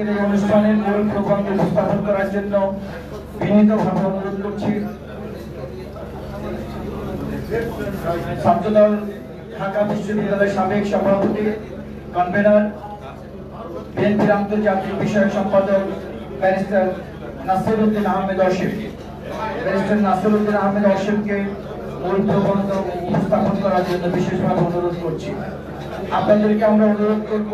এই অনুষ্ঠানের মূল প্রবন্ধ উপস্থাপন করার জন্য বিনীতভাবে অনুরোধ করছি ছাত্রদল ঢাকা বিশ্ববিদ্যালয়ের সাবেক সভাপতি কনভেনর বিএনপির আন্তর্জাতিক বিষয়ক সম্পাদক ব্যারিস্টার নাসিরউদ্দিন আহমেদ অসীম অসীমকে মূল প্রবন্ধ উপস্থাপন করার জন্য বিশেষভাবে অনুরোধ করছি। আপনাদেরকে আমরা অনুরোধ করব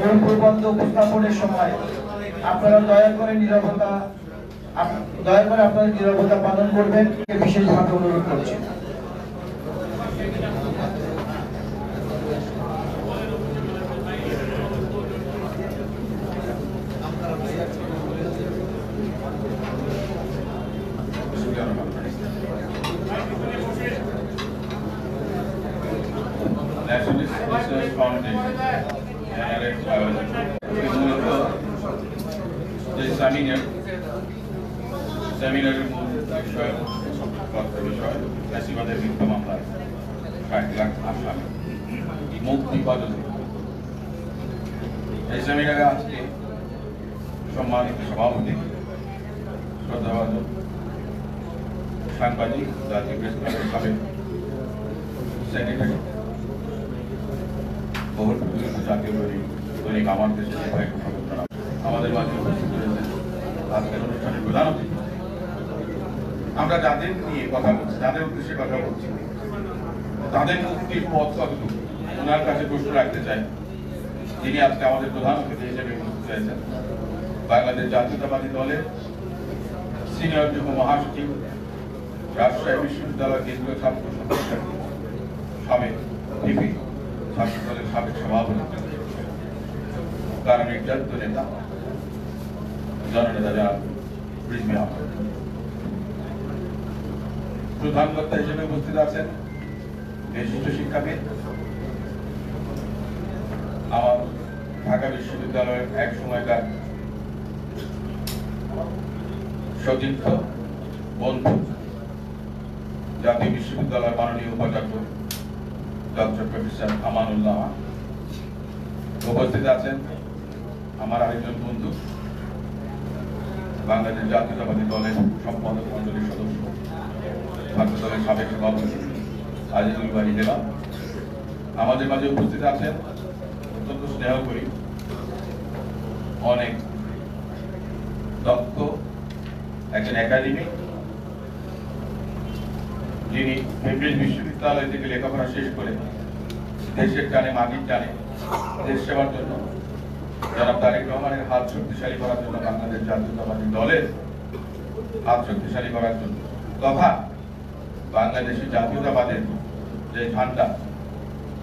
মূল প্রবন্ধ উপস্থাপনের সময় আপনারা দয়া করে আপনাদের নীরবতা পালন করবেন, বিশেষভাবে অনুরোধ করছি। Nationalist Research Foundation সেমিনারের মূল বিষয় ফ্যাসিবাদের মিথ্যা মামলায় 60 লাখ আসামি মুক্তি পদ্ধতি। এই সেমিনারে আজকে সম্মানিত সভাপতি শ্রদ্ধাভাজন সাংবাদিক জাতীয় প্রেস ক্লাবের সাবেক সেক্রেটারি বহুল প্রতিষ্ঠিত জাতীয় দৈনিক আমার দেশের আমাদের মাঝে উপস্থিত রয়েছেন আজকের অনুষ্ঠানের প্রধান অতিথি। আমরা যাদের নিয়ে কথা বলছি, যাদের উদ্দেশ্যে কথা বলছি, তাদের মুক্তির পথ কতটুকু ওনার কাছে প্রশ্ন রাখতে চাই। যিনি আজকে আমাদের প্রধান অতিথি হিসেবে উপস্থিত হয়েছেন বাংলাদেশ জাতীয়তাবাদী দলের সিনিয়র যুগ্ম মহাসচিব, রাজশাহী বিশ্ববিদ্যালয় কেন্দ্রীয় ছাত্র সংসদ সাবেক ভিপি, ছাত্র দলের সাবেক সভাপতি, তারা নির্যাতিত নেতা জননেতা যারা রিজভী আহমেদ। প্রধান বক্তা হিসেবে উপস্থিত আছেন বিশিষ্ট শিক্ষাবিদ, আমার ঢাকা বিশ্ববিদ্যালয়ের এক সময়কার সতীর্থ বন্ধু, জাতীয় বিশ্ববিদ্যালয়ের মাননীয় উপাচার্য ডক্টর প্রফেসর আমানুল্লাহ। উপস্থিত আছেন আমার আরেকজন বন্ধু, বাংলাদেশ জাতীয়তাবাদী দলের সম্পাদক মন্ডলীর সদস্য, ছাত্র দলের সাবেক সভাপতি আজিজুল বাড়ি জেলা। আমাদের মাঝে উপস্থিত আছেন অত্যন্ত স্নেহ করি, অনেক দক্ষ একজন একাডেমিক, যিনি কেমব্রিজ বিশ্ববিদ্যালয় থেকে লেখাপড়া শেষ করে দেশের টানে মাটির টানে দেশ সেবার জন্য জনাব তারেক রহমানের হাত শক্তিশালী করার জন্য, বাংলাদেশ জাতীয়তাবাদী দলের হাত শক্তিশালী করার জন্য তথা বাংলাদেশি জাতীয়তাবাদের যে ঝান্ডা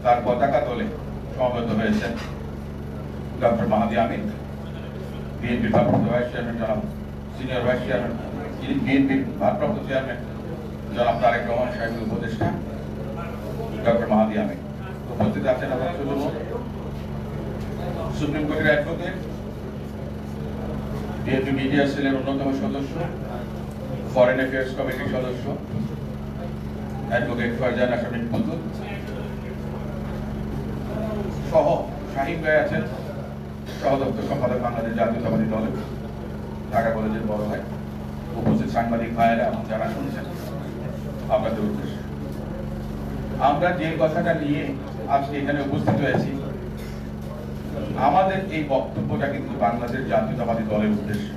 তার পতাকা তোলে সমবেত হয়েছেন ডক্টর মাহাদি আমিন, বিএনপির ভারপ্রাপ্ত ভাইস চেয়ারম্যান জনাব সিনিয়র ভাইস চেয়ারম্যান, বিএনপির ভারপ্রাপ্ত চেয়ারম্যান জনাব তারেক রহমান সাহেবের উপদেষ্টা ডক্টর মাহাদি আমিন। উপস্থিত আছেন আমার ছোট সুপ্রিম কোর্টের অ্যাডভোকেট, বিএনপি মিডিয়া সেলের অন্যতম সদস্য, ফরেন অ্যাফেয়ার্স কমিটির সদস্য অ্যাডভোকেট ফারজানা শামীম পুতুল সহ শাহিন ভাই আছেন, সহদপ্তর সম্পাদক বাংলাদেশ জাতীয়তাবাদী দল ঢাকা কলেজের বড় ভাই। উপস্থিত সাংবাদিক ভাইয়েরা এবং যারা শুনছেন, আপনাদের উদ্দেশ্যে আমরা যে কথাটা নিয়ে আজকে এখানে উপস্থিত হয়েছি, আমাদের এই বক্তব্যটা কিন্তু বাংলাদেশ জাতীয়তাবাদী দলের উদ্দেশ্যে।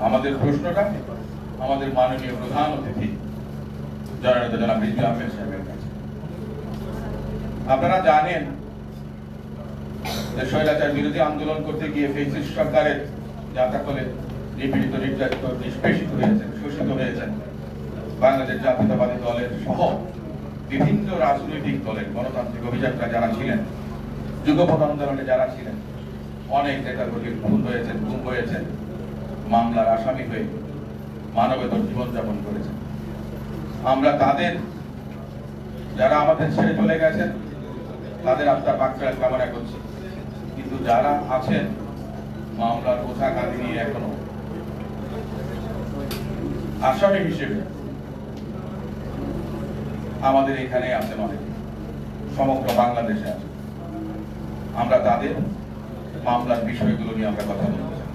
আমাদের প্রশ্নটা আমাদের মাননীয় প্রধান অতিথি জননেতা জনাব রিজভী আহমেদ সাহেবের কাছে। আপনারা জানেন যে স্বৈরাচার বিরোধী আন্দোলন করতে গিয়ে ফ্যাসিস্ট সরকারের যাতাকলে নিপীড়িত, নির্যাতিত, নিষ্পেষিত হয়েছেন, শোষিত হয়েছেন বাংলাদেশ জাতীয়তাবাদী দলের সহ বিভিন্ন রাজনৈতিক দলের গণতান্ত্রিক অভিযাত্রা যারা ছিলেন, যুগপৎ আন্দোলনে যারা ছিলেন, অনেক নেতাকর্মীর খুন হয়েছেন, গুম হয়েছেন, মামলার আসামি হয়ে মানবেতর জীবনযাপন করেছেন। আমরা তাদের, যারা আমাদের ছেড়ে চলে গেছেন, তাদের আত্মার মাগফিরাত কামনা করছি। কিন্তু যারা আছেন মামলার বোঝা কাঁধে নিয়ে এখনো আসামি হিসেবে, আমাদের এখানে আছেন অনেক, সমগ্র বাংলাদেশে আছে। আমরা তাদের মামলার বিষয়গুলো নিয়ে আমরা কথা বলতে চাই।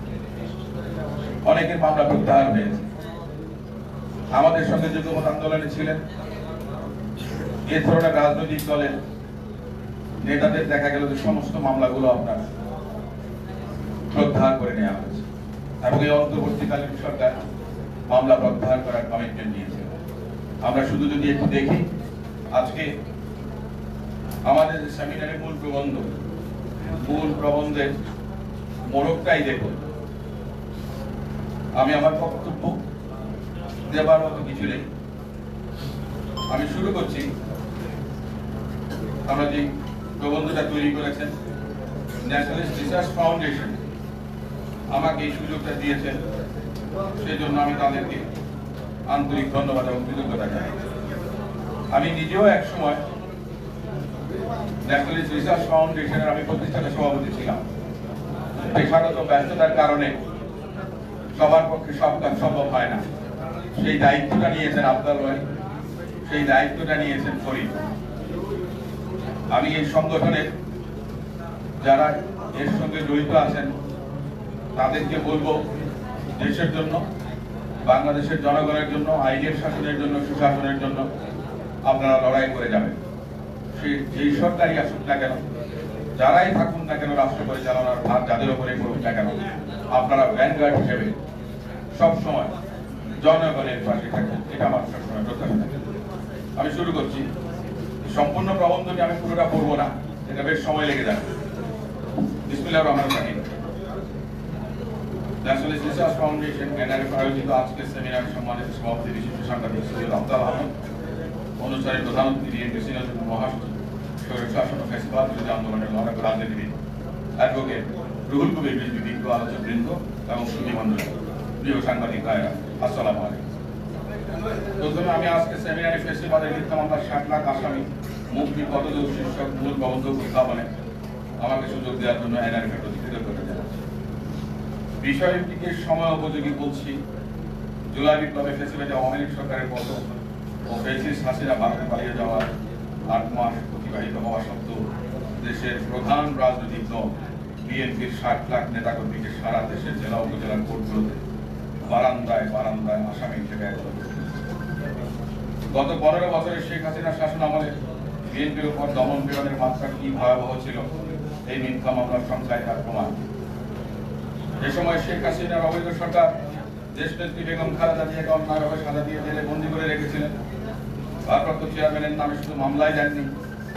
অনেকের মামলা প্রত্যাহার হয়েছে। আমাদের সঙ্গে যুগপৎ আন্দোলনে ছিলেন এ ধরনের রাজনৈতিক দলের নেতাদের দেখা গেল যে সমস্ত মামলাগুলো আপনার প্রত্যাহার করে নেওয়া হয়েছে এবং এই অন্তর্বর্তীকালীন সরকার মামলা প্রত্যাহার করার কমিটমেন্ট নিয়েছে। আমরা শুধু যদি একটু দেখি আজকে আমাদের যে সেমিনারের মূল প্রবন্ধের মোড়কটাই দেখুন। আমি আমার বক্তব্য দেবার মতো কিছু নেই, আমি শুরু করছি। আমরা যে প্রবন্ধটা তৈরি করেছেন ন্যাশনালিস্ট রিসার্চ ফাউন্ডেশন আমাকে এই সুযোগটা দিয়েছেন, সেই জন্য আমি তাদেরকে আন্তরিক ধন্যবাদ এবং কৃতজ্ঞতা জানাই। আমি নিজেও এক সময় ন্যাশনালিস্ট রিসার্চ ফাউন্ডেশনের আমি প্রতিষ্ঠাতা সভাপতি ছিলাম। পেশাগত ব্যস্ততার কারণে সবার পক্ষে সব কাজ সম্ভব হয় না। সেই দায়িত্বটা নিয়েছেন আফজাল ভাই, সেই দায়িত্বটা নিয়েছেন ফরিদ। আমি এই সংগঠনের যারা এর সঙ্গে জড়িত আছেন তাদেরকে বলবো, দেশের জন্য, বাংলাদেশের জনগণের জন্য, আইনের শাসনের জন্য, সুশাসনের জন্য আপনারা লড়াই করে যাবেন। যেই সরকারই আসুক না কেন, যারাই থাকুন না কেন, রাষ্ট্র পরিচালনার ভার যাদের উপরে করুক না কেন, আপনারা ভ্যানগার্ড হিসেবে সবসময় জনগণের পাশে থাকবেন। এটা আমার সবসময় প্রত্যাশা থাকে। আমি শুরু করছি। সম্পূর্ণ প্রবন্ধটি আমি পুরোটা পড়বো না, এটা বেশ সময় লেগে যাবে। বিসমিল্লাহির রহমানির রহিম। ন্যাশনালিস্ট রিসার্চ ফাউন্ডেশন এনআরএফ আয়োজিত আজকের সেমিনারে সম্মানিত সভাপতি বিশিষ্ট সাংবাদিক সৈয়দ আফজাল আহমদ, অনুষ্ঠানের প্রধান অতিথি বিএনপি সিনিয়র মহাসচিব স্বৈরশাসন ও ফ্যাসিবাদ বিরোধী আন্দোলনের লড়াকু রাজনীতিবিদ অ্যাডভোকেট রুহুল কবির রিজভী, বিজ্ঞ আলোচকবৃন্দ এবং সুধীমণ্ডলী, প্রিয় সাংবাদিক ভাইরা, আসসালামু আলাইকুম। প্রথমে আমি আজকে সেমিনারে ফ্যাসিবাদের মিথ্যা মামলার 60 লাখ আসামি মুক্তির কতদূর শীর্ষক মূল প্রবন্ধ উপস্থাপনে আমাকে সুযোগ দেওয়ার জন্য এনআরএফের প্রতি কৃতজ্ঞতা জানাচ্ছি। বিষয়টিকে সময় উপযোগী বলছি। জুলাই বিপ্লবে ফ্যাসিবাদী আওয়ামী লীগ সরকারের পতন ও ফ্যাসিস্ট হাসিনা ভারতে পালিয়ে যাওয়ার 8 মাস অতিবাহিত হওয়া সত্ত্বেও দেশের প্রধান রাজনৈতিক দল বিএনপির 60 লাখ নেতাকর্মীকে সারা দেশের জেলা উপজেলার কোর্টগুলোতে বারান্দায় বারান্দায় আসামি হিসেবে গত 15 বছরের শেখ হাসিনার শাসন আমলে বিএনপির উপর দমন পীড়নের মাত্রা কি ভয়াবহ ছিল এই মিথ্যা মামলার সংখ্যায় তার প্রমাণ। এ সময় শেখ হাসিনার অবৈধ সরকার দেশনেত্রী বেগম খালেদা জিয়াকে অন্যায়ভাবে সাজা দিয়ে জেলে বন্দী করে রেখেছিলেন। ভারপ্রাপ্ত চেয়ারম্যানের নামে শুধু মামলায় যাননি,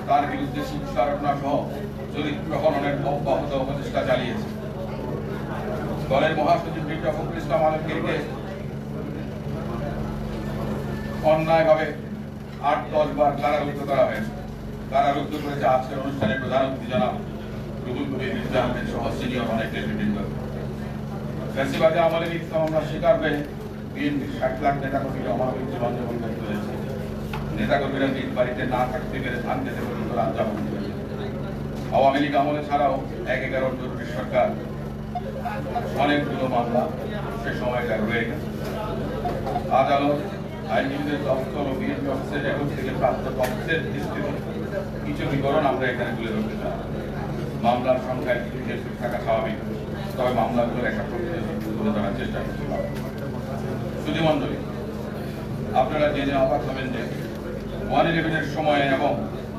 তার বিরুদ্ধে শিক্ষা আলোচনা সহ চরিত্র হননের অব্যাহত প্রচেষ্টা চালিয়েছে। দলের মহাসচিব মির্জা ফখরুল ইসলাম আলমগীরকে অন্যায়ভাবে 8-10 বার কারারুদ্ধ করা হয়েছে। কারারুদ্ধ করেছে আজকের অনুষ্ঠানের প্রধান অতিথি জনাব রুহুল কবির রিজভী আহমেদ সহ সিনিয়র অনেক নেতৃবৃন্দ। ফ্যাসিবাদী আমলে মিথ্যা মামলার শিকার হয়ে বিএনপির 60 লাখ নেতাকর্মীরা অমানবিক জীবনযাপন করতে হয়েছে। নেতাকর্মীরা নিজ বাড়িতে না থাকতে পেরে ধান খেতে পর্যন্ত রাত যাপন করেছে। আওয়ামী লীগ আমলে ছাড়াও 1-11 জরুরি সরকার অনেকগুলো মামলা সে সময়টা রয়ে গেছে। আদালত, আইনজীবীদের দপ্তর ও বিএনপি অফিসের রেকর্ড থেকে প্রাপ্ত তথ্যের ভিত্তিতে কিছু বিবরণ আমরা এখানে তুলে ধরতে চাই। মামলার সংখ্যায় কিছু হেরফের থাকা স্বাভাবিক, তবে মামলাগুলোর একটা প্রকৃতি তুলে ধরার চেষ্টা করতে হবে। সুধীমণ্ডলী, আপনারা জেনে অবাক হবেন যে 1/11-এর সময়ে এবং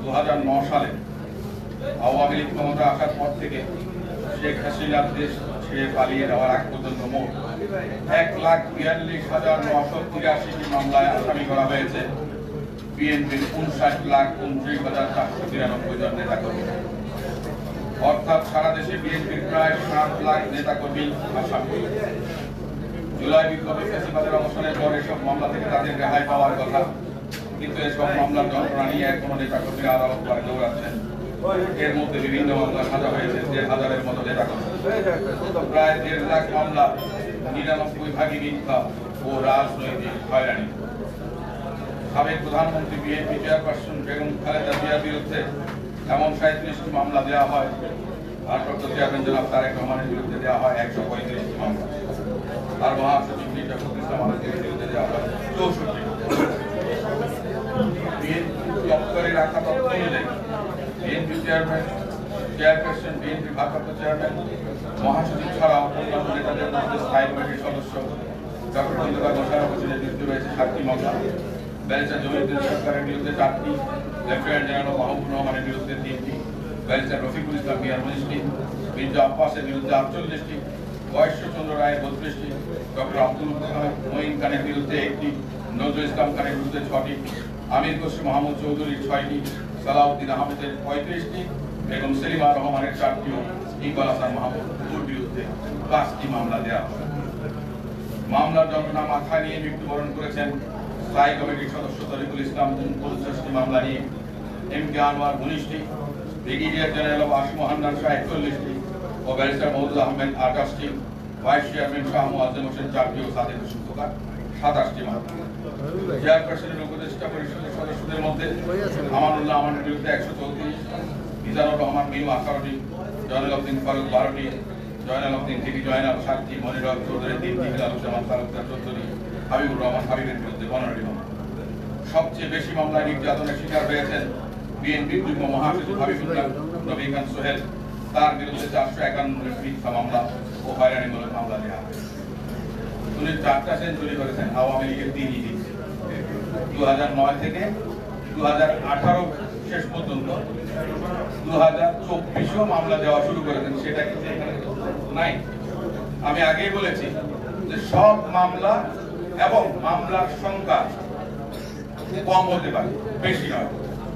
2009 সালে আওয়ামী লীগ ক্ষমতা আসার পর থেকে শেখ হাসিনার দেশ ছেড়ে পালিয়ে যাওয়ার আগ পর্যন্ত মোট 1,42,983টি মামলায় আসামি করা হয়েছে বিএনপির 59,29,493 জন নেতাকর্মী। অর্থাৎ সারা দেশে বিএনপির প্রায় 7 লাখ নেতাকর্মী আসামি। জুলাই বিপ্লবে ফ্যাসিবাদের অবসানের পর এসব মামলা থেকে তাদের রেহাই পাওয়ার কথা, কিন্তু এসব মামলার যন্ত্রণা নিয়ে এখনো নেতাকর্মীরা আদালত করে দৌড়াচ্ছেন। এর মধ্যে বিভিন্ন মামলা সাজা হয়েছে 1,000-এর মতো নেতাকর্মী। প্রায় 1.5 লাখ মামলা 99 মিথ্যা ও রাজনৈতিক হয়রানি। সাবেক প্রধানমন্ত্রী বিএনপি চেয়ারপারসন বেগম খালেদা জিয়ার বিরুদ্ধে এমন 37টি মামলা দেওয়া হয়। ভারপ্রাপ্ত চেয়ারম্যান জনাব তারেক রহমানের বিরুদ্ধে দেওয়া হয় 135টি মামলা। আর মহাসচিব মির্জা ফখরুল ইসলাম আলমগীরের বিরুদ্ধে দেওয়া হয় 64টি। বিএনপি দপ্তরে রাখা তথ্য অনুযায়ী বিএনপি চেয়ারম্যান চেয়ারপারসন, বিএনপি ভারপ্রাপ্ত চেয়ারম্যান, মহাসচিব ছাড়াও অন্যান্য নেতাদের মধ্যে স্থায়ী কমিটির সদস্য ডক্টর খন্দকার মোশাররফ হোসেনের বিরুদ্ধে রয়েছে 7টি মামলা, ব্যারিস্টার জমিউদ্দিন সরকারের বিরুদ্ধে 4টি, লেফটেন্যান্ট জেনারেল মাহবুব রহমানের বিরুদ্ধে 3টি, ব্যারিস্টার রফিকুল ইসলাম মিয়ার 19টি, মির্জা আব্বাসের বিরুদ্ধে 48টি, বয়শ্বচন্দ্র রায়ের 32টি, ডক্টর আব্দুল মঈন খানের বিরুদ্ধে 1টি, নজরুল ইসলাম খানের বিরুদ্ধে 6টি, আমির খসরু মাহমুদ চৌধুরীর 6টি, সালাউদ্দিন আহমেদের 35টি এবং সেলিমা রহমানের 4টি ও ইকবাল হাসান মাহমুদুর বিরুদ্ধে 5টি মামলা দেওয়া হয়। মামলার যন্ত্রণা মাথায় নিয়ে মৃত্যুবরণ করেছেন স্থায়ী কমিটির সদস্য তরিকুল ইসলাম 50টি মামলা নিয়ে, এম কে আনোয়ার 19টি, ব্রিগেডিয়ার জেনারেল আসিম মোহান্নান শাহ 41টি ও ব্যারিস্টার মওদুদ আহমেদ 28টি, ভাইস চেয়ারম্যান শাহ মুআজ্জেম হোসেন 4টি ও সাদেক হোসেন খোকা 27টি মামলা। চেয়ারপারসনের উপদেষ্টা পরিষদের সদস্যদের মধ্যে আমানুল্লাহ আমানের বিরুদ্ধে 134, মিজানুর রহমান মিনু 18টি, জয়নাল আবদিন ফারুক 12টি, জয়নাল আবদিন থেকে জয়নাল 7টি, মনির হক চৌধুরী 3টি, হিলালুজ্জামান তালুকদার 14টি, হাবিবুর রহমান হাবিবের বিরুদ্ধে 15টি মামলা। সবচেয়ে বেশি মামলায় নির্যাতনের শিকার হয়েছেন বিএনপির যুগ্ম মহাসচিব হাবিবুল্লাহ নবী খান সোহেল, তার বিরুদ্ধে 451 মিথ্যা মামলা ও হয়রানিমূলক মামলা দেওয়া হয়। উনি 4টা সেঞ্চুরি করেছেন আওয়ামী লীগের 3 ইনিংস 2009 থেকে 2018 শেষ পর্যন্ত 2024 মামলা দেওয়া শুরু করেছেন, সেটা কিন্তু এখানে নাই। আমি আগেই বলেছি যে সব মামলা এবং মামলার সংখ্যা কম হতে পারে, বেশি নয়,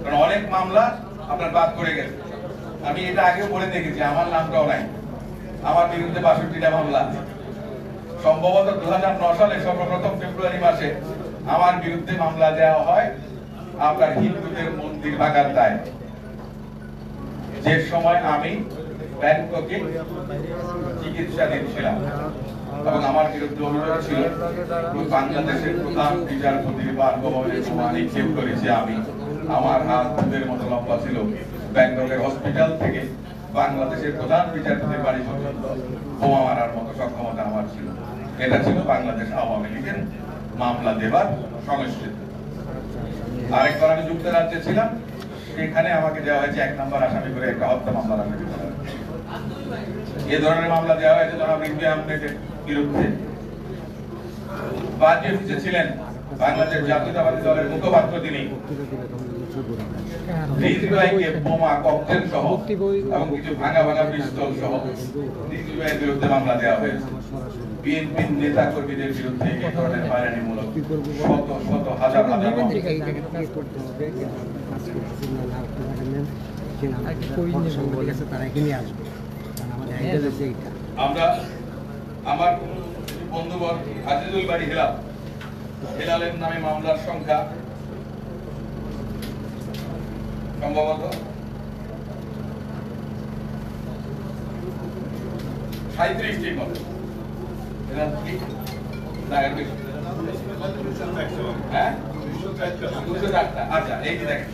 কারণ অনেক মামলা আপনার বাদ করে গেছে। আমি এটা আগেও বলে দেখেছি, আমার নামটাও নাই, আমার বিরুদ্ধে 62টা মামলা। সম্ভবত 2009 সালে সর্বপ্রথম ফেব্রুয়ারি মাসে আমার বিরুদ্ধে মামলা দেওয়া হয় আপনার হিন্দুদের মন্দির ভাঙার দায়, যে সময় আমি ব্যাংককে চিকিৎসাধীন ছিলাম এবং আমার বিরুদ্ধে অভিযোগ ছিল বাংলাদেশের প্রধান বিচারপতির বাসভবনে বোমা নিক্ষেপ করেছি আমি। আমার হাত দুধের মতো লম্বা ছিল, ব্যাংককের হসপিটাল থেকে বাংলাদেশের প্রধান বিচারপতির বাড়ি পর্যন্ত বোমা মারার মতো সক্ষমতা আমার ছিল। এটা ছিল বাংলাদেশ আওয়ামী লীগের মামলা দেবার সংস্কৃতি। আরেকবার আমি যুক্তরাজ্যে ছিলাম, সেখানে আমাকে দেওয়া হয়েছে 1 নম্বর আসামি করে একটা হত্যা মামলা রাখা। এ ধরনের মামলা দেওয়া হয়েছে জনাব রিজভী আহমেদের বিরুদ্ধে। বাজে অফিসে ছিলেন বাংলাদেশ জাতীয়তাবাদী দলের মুখপাত্র, তিনি রিজভীকে বোমা ককটেল সহ এবং কিছু ভাঙা ভাঙা পিস্তল সহ রিজভীর বিরুদ্ধে মামলা দেওয়া হয়েছে। বিএনপির নেতা কর্মীদের বিরুদ্ধে এই ধরনের হয়রানিমূলক শত শত হাজার হাজার আমরা আমার বন্ধুবর আজিজুল বাড়ি হেলালের নামে মামলার সংখ্যা সম্ভবত 37টির মতো। আচ্ছা, এই যে দেখেন,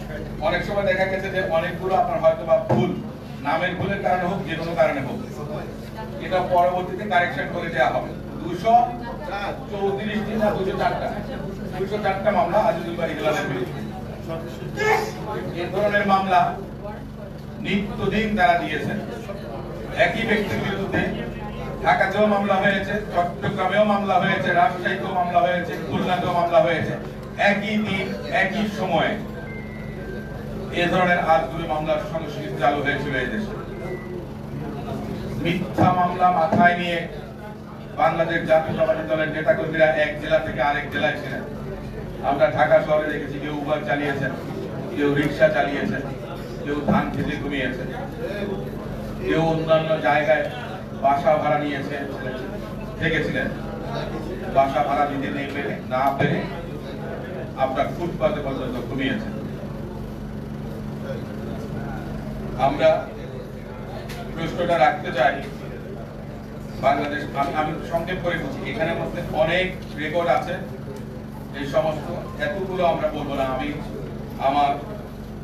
অনেক সময় দেখা গেছে যে অনেকগুলো আপনার হয়তো বা ভুল, নামের ভুলের কারণে হোক, যে কোনো কারণে হোক, এটা পরবর্তীতে কারেকশন করে দেওয়া হবে। 234টি না 204টা মামলা আজিজুল বাড়ি হেলালের বিরুদ্ধে। এই ধরনের মামলা নিত্যদিন তারা দিয়েছেন। একই ব্যক্তির বিরুদ্ধে ঢাকাতেও মামলা হয়েছে, চট্টগ্রামেও মামলা হয়েছে, রাজশাহীতেও মামলা হয়েছে, খুলনাতেও মামলা হয়েছে। একই দিন একই সময়ে এ ধরনের আজগুলি মামলার সংস্কৃতি চালু হয়েছিল এই দেশে। মিথ্যা মামলা মাথায় নিয়ে বাংলাদেশ জাতীয়তাবাদী দলের নেতাকর্মীরা এক জেলা থেকে আরেক জেলায় ছিলেন। আমরা ঢাকা শহরে দেখেছি কেউ উবার চালিয়েছেন, কেউ রিক্সা চালিয়েছেন, কেউ ধান খেতে ঘুমিয়েছেন, কেউ অন্যান্য জায়গায় বাসা ভাড়া নিয়েছে থেকেছিলেন। বাসা ভাড়া দিতে না পেরে আপনার ফুটপাতে পর্যন্ত ঘুমিয়েছেন। আমরা প্রশ্নটা রাখতে চাই, বাংলাদেশ, আমি সংক্ষেপ করে বলছি, এখানের মধ্যে অনেক রেকর্ড আছে, এই সমস্ত এতগুলো আমরা বলবো না। আমি আমার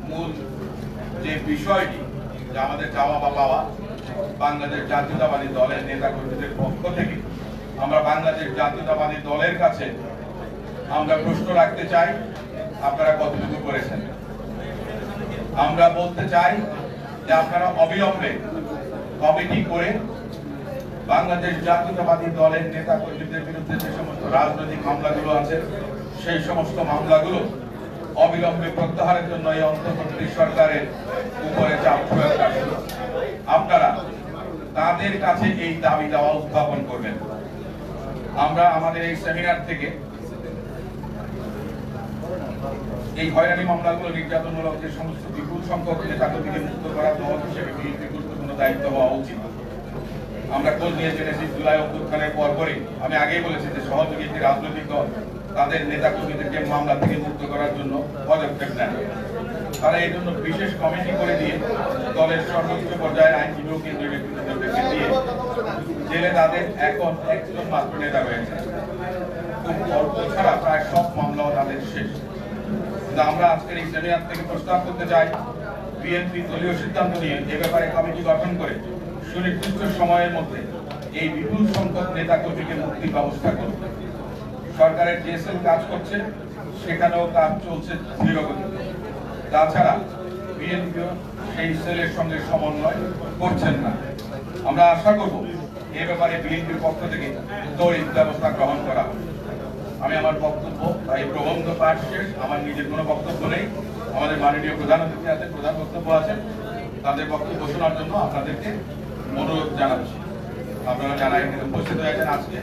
মূল যে বিষয়টি, যে আমাদের চাওয়া বা পাওয়া, বাংলাদেশ জাতীয়তাবাদী দলের নেতা কর্মীদের পক্ষ থেকে আমরা বাংলাদেশ জাতীয়তাবাদী দলের কাছে আমরা প্রশ্ন রাখতে চাই, আপনারা কতটুকু করেছেন। আমরা বলতে চাই যে আপনারা অবিলম্বে কমিটি করে বাংলাদেশ জাতীয়তাবাদী দলের নেতা কর্মীদের বিরুদ্ধে যে সমস্ত রাজনৈতিক মামলাগুলো আছে সেই সমস্ত মামলাগুলো অবিলম্বে প্রত্যাহারের জন্য এই অন্তর্বর্তী সরকারের উপরে চাপ প্রয়োগ করবেন। আপনারা তাদের কাছে এই দাবি দেওয়া উত্থাপন করবেন। আমরা আমাদের এই সেমিনার থেকে এই হয়রানি মামলাগুলো নির্যাতনমূলক যে সমস্ত বিপুল সংখ্যক নেতাকর্মীকে মুক্ত করার দল হিসেবে বিএনপির গুরুত্বপূর্ণ দায়িত্ব হওয়া উচিত। আমরা খোঁজ নিয়ে জেনেছি জুলাই অভ্যুত্থানের পরপরই আমি আগেই বলেছি যে সহযোগী একটি রাজনৈতিক দল তাদের নেতাকর্মীদেরকে মামলা থেকে মুক্ত করার জন্য পদক্ষেপ নেন। তারা এই জন্য বিশেষ কমিটি করে দিয়ে দলের সর্বোচ্চ পর্যায়ের আইনজীবী ও কেন্দ্রীয় নেতৃত্বদেরকে দিয়ে জেলে তাদের এখন একজন মাত্র নেতা রয়েছে। খুব অল্প ছাড়া প্রায় সব মামলাও তাদের শেষ। কিন্তু আমরা আজকের এই সেমিনার থেকে প্রস্তাব করতে চাই বিএনপি দলীয় সিদ্ধান্ত নিয়ে এ ব্যাপারে কমিটি গঠন করে সুনির্দিষ্ট সময়ের মধ্যে এই বিপুল সংখ্যক নেতা কর্মীকে মুক্তির ব্যবস্থা করবে। সরকারের যে সেল কাজ করছে সেখানেও কাজ চলছে ধীরগতিতে। তাছাড়া বিএনপিও সেই সেলের সঙ্গে সমন্বয় করছেন না। আমরা আশা করব এ ব্যাপারে বিএনপির পক্ষ থেকে তড়িৎ ব্যবস্থা গ্রহণ করা হবে। আমি আমার বক্তব্য এই প্রবন্ধ পাঠ শেষ। আমার নিজের কোনো বক্তব্য নেই। আমাদের মাননীয় প্রধান অতিথি আছেন, প্রধান বক্তব্য আছেন, তাদের বক্তব্য শোনার জন্য আপনাদেরকে অনুরোধ জানাচ্ছি। আপনারা যারা এখানে উপস্থিত হয়েছেন আজকে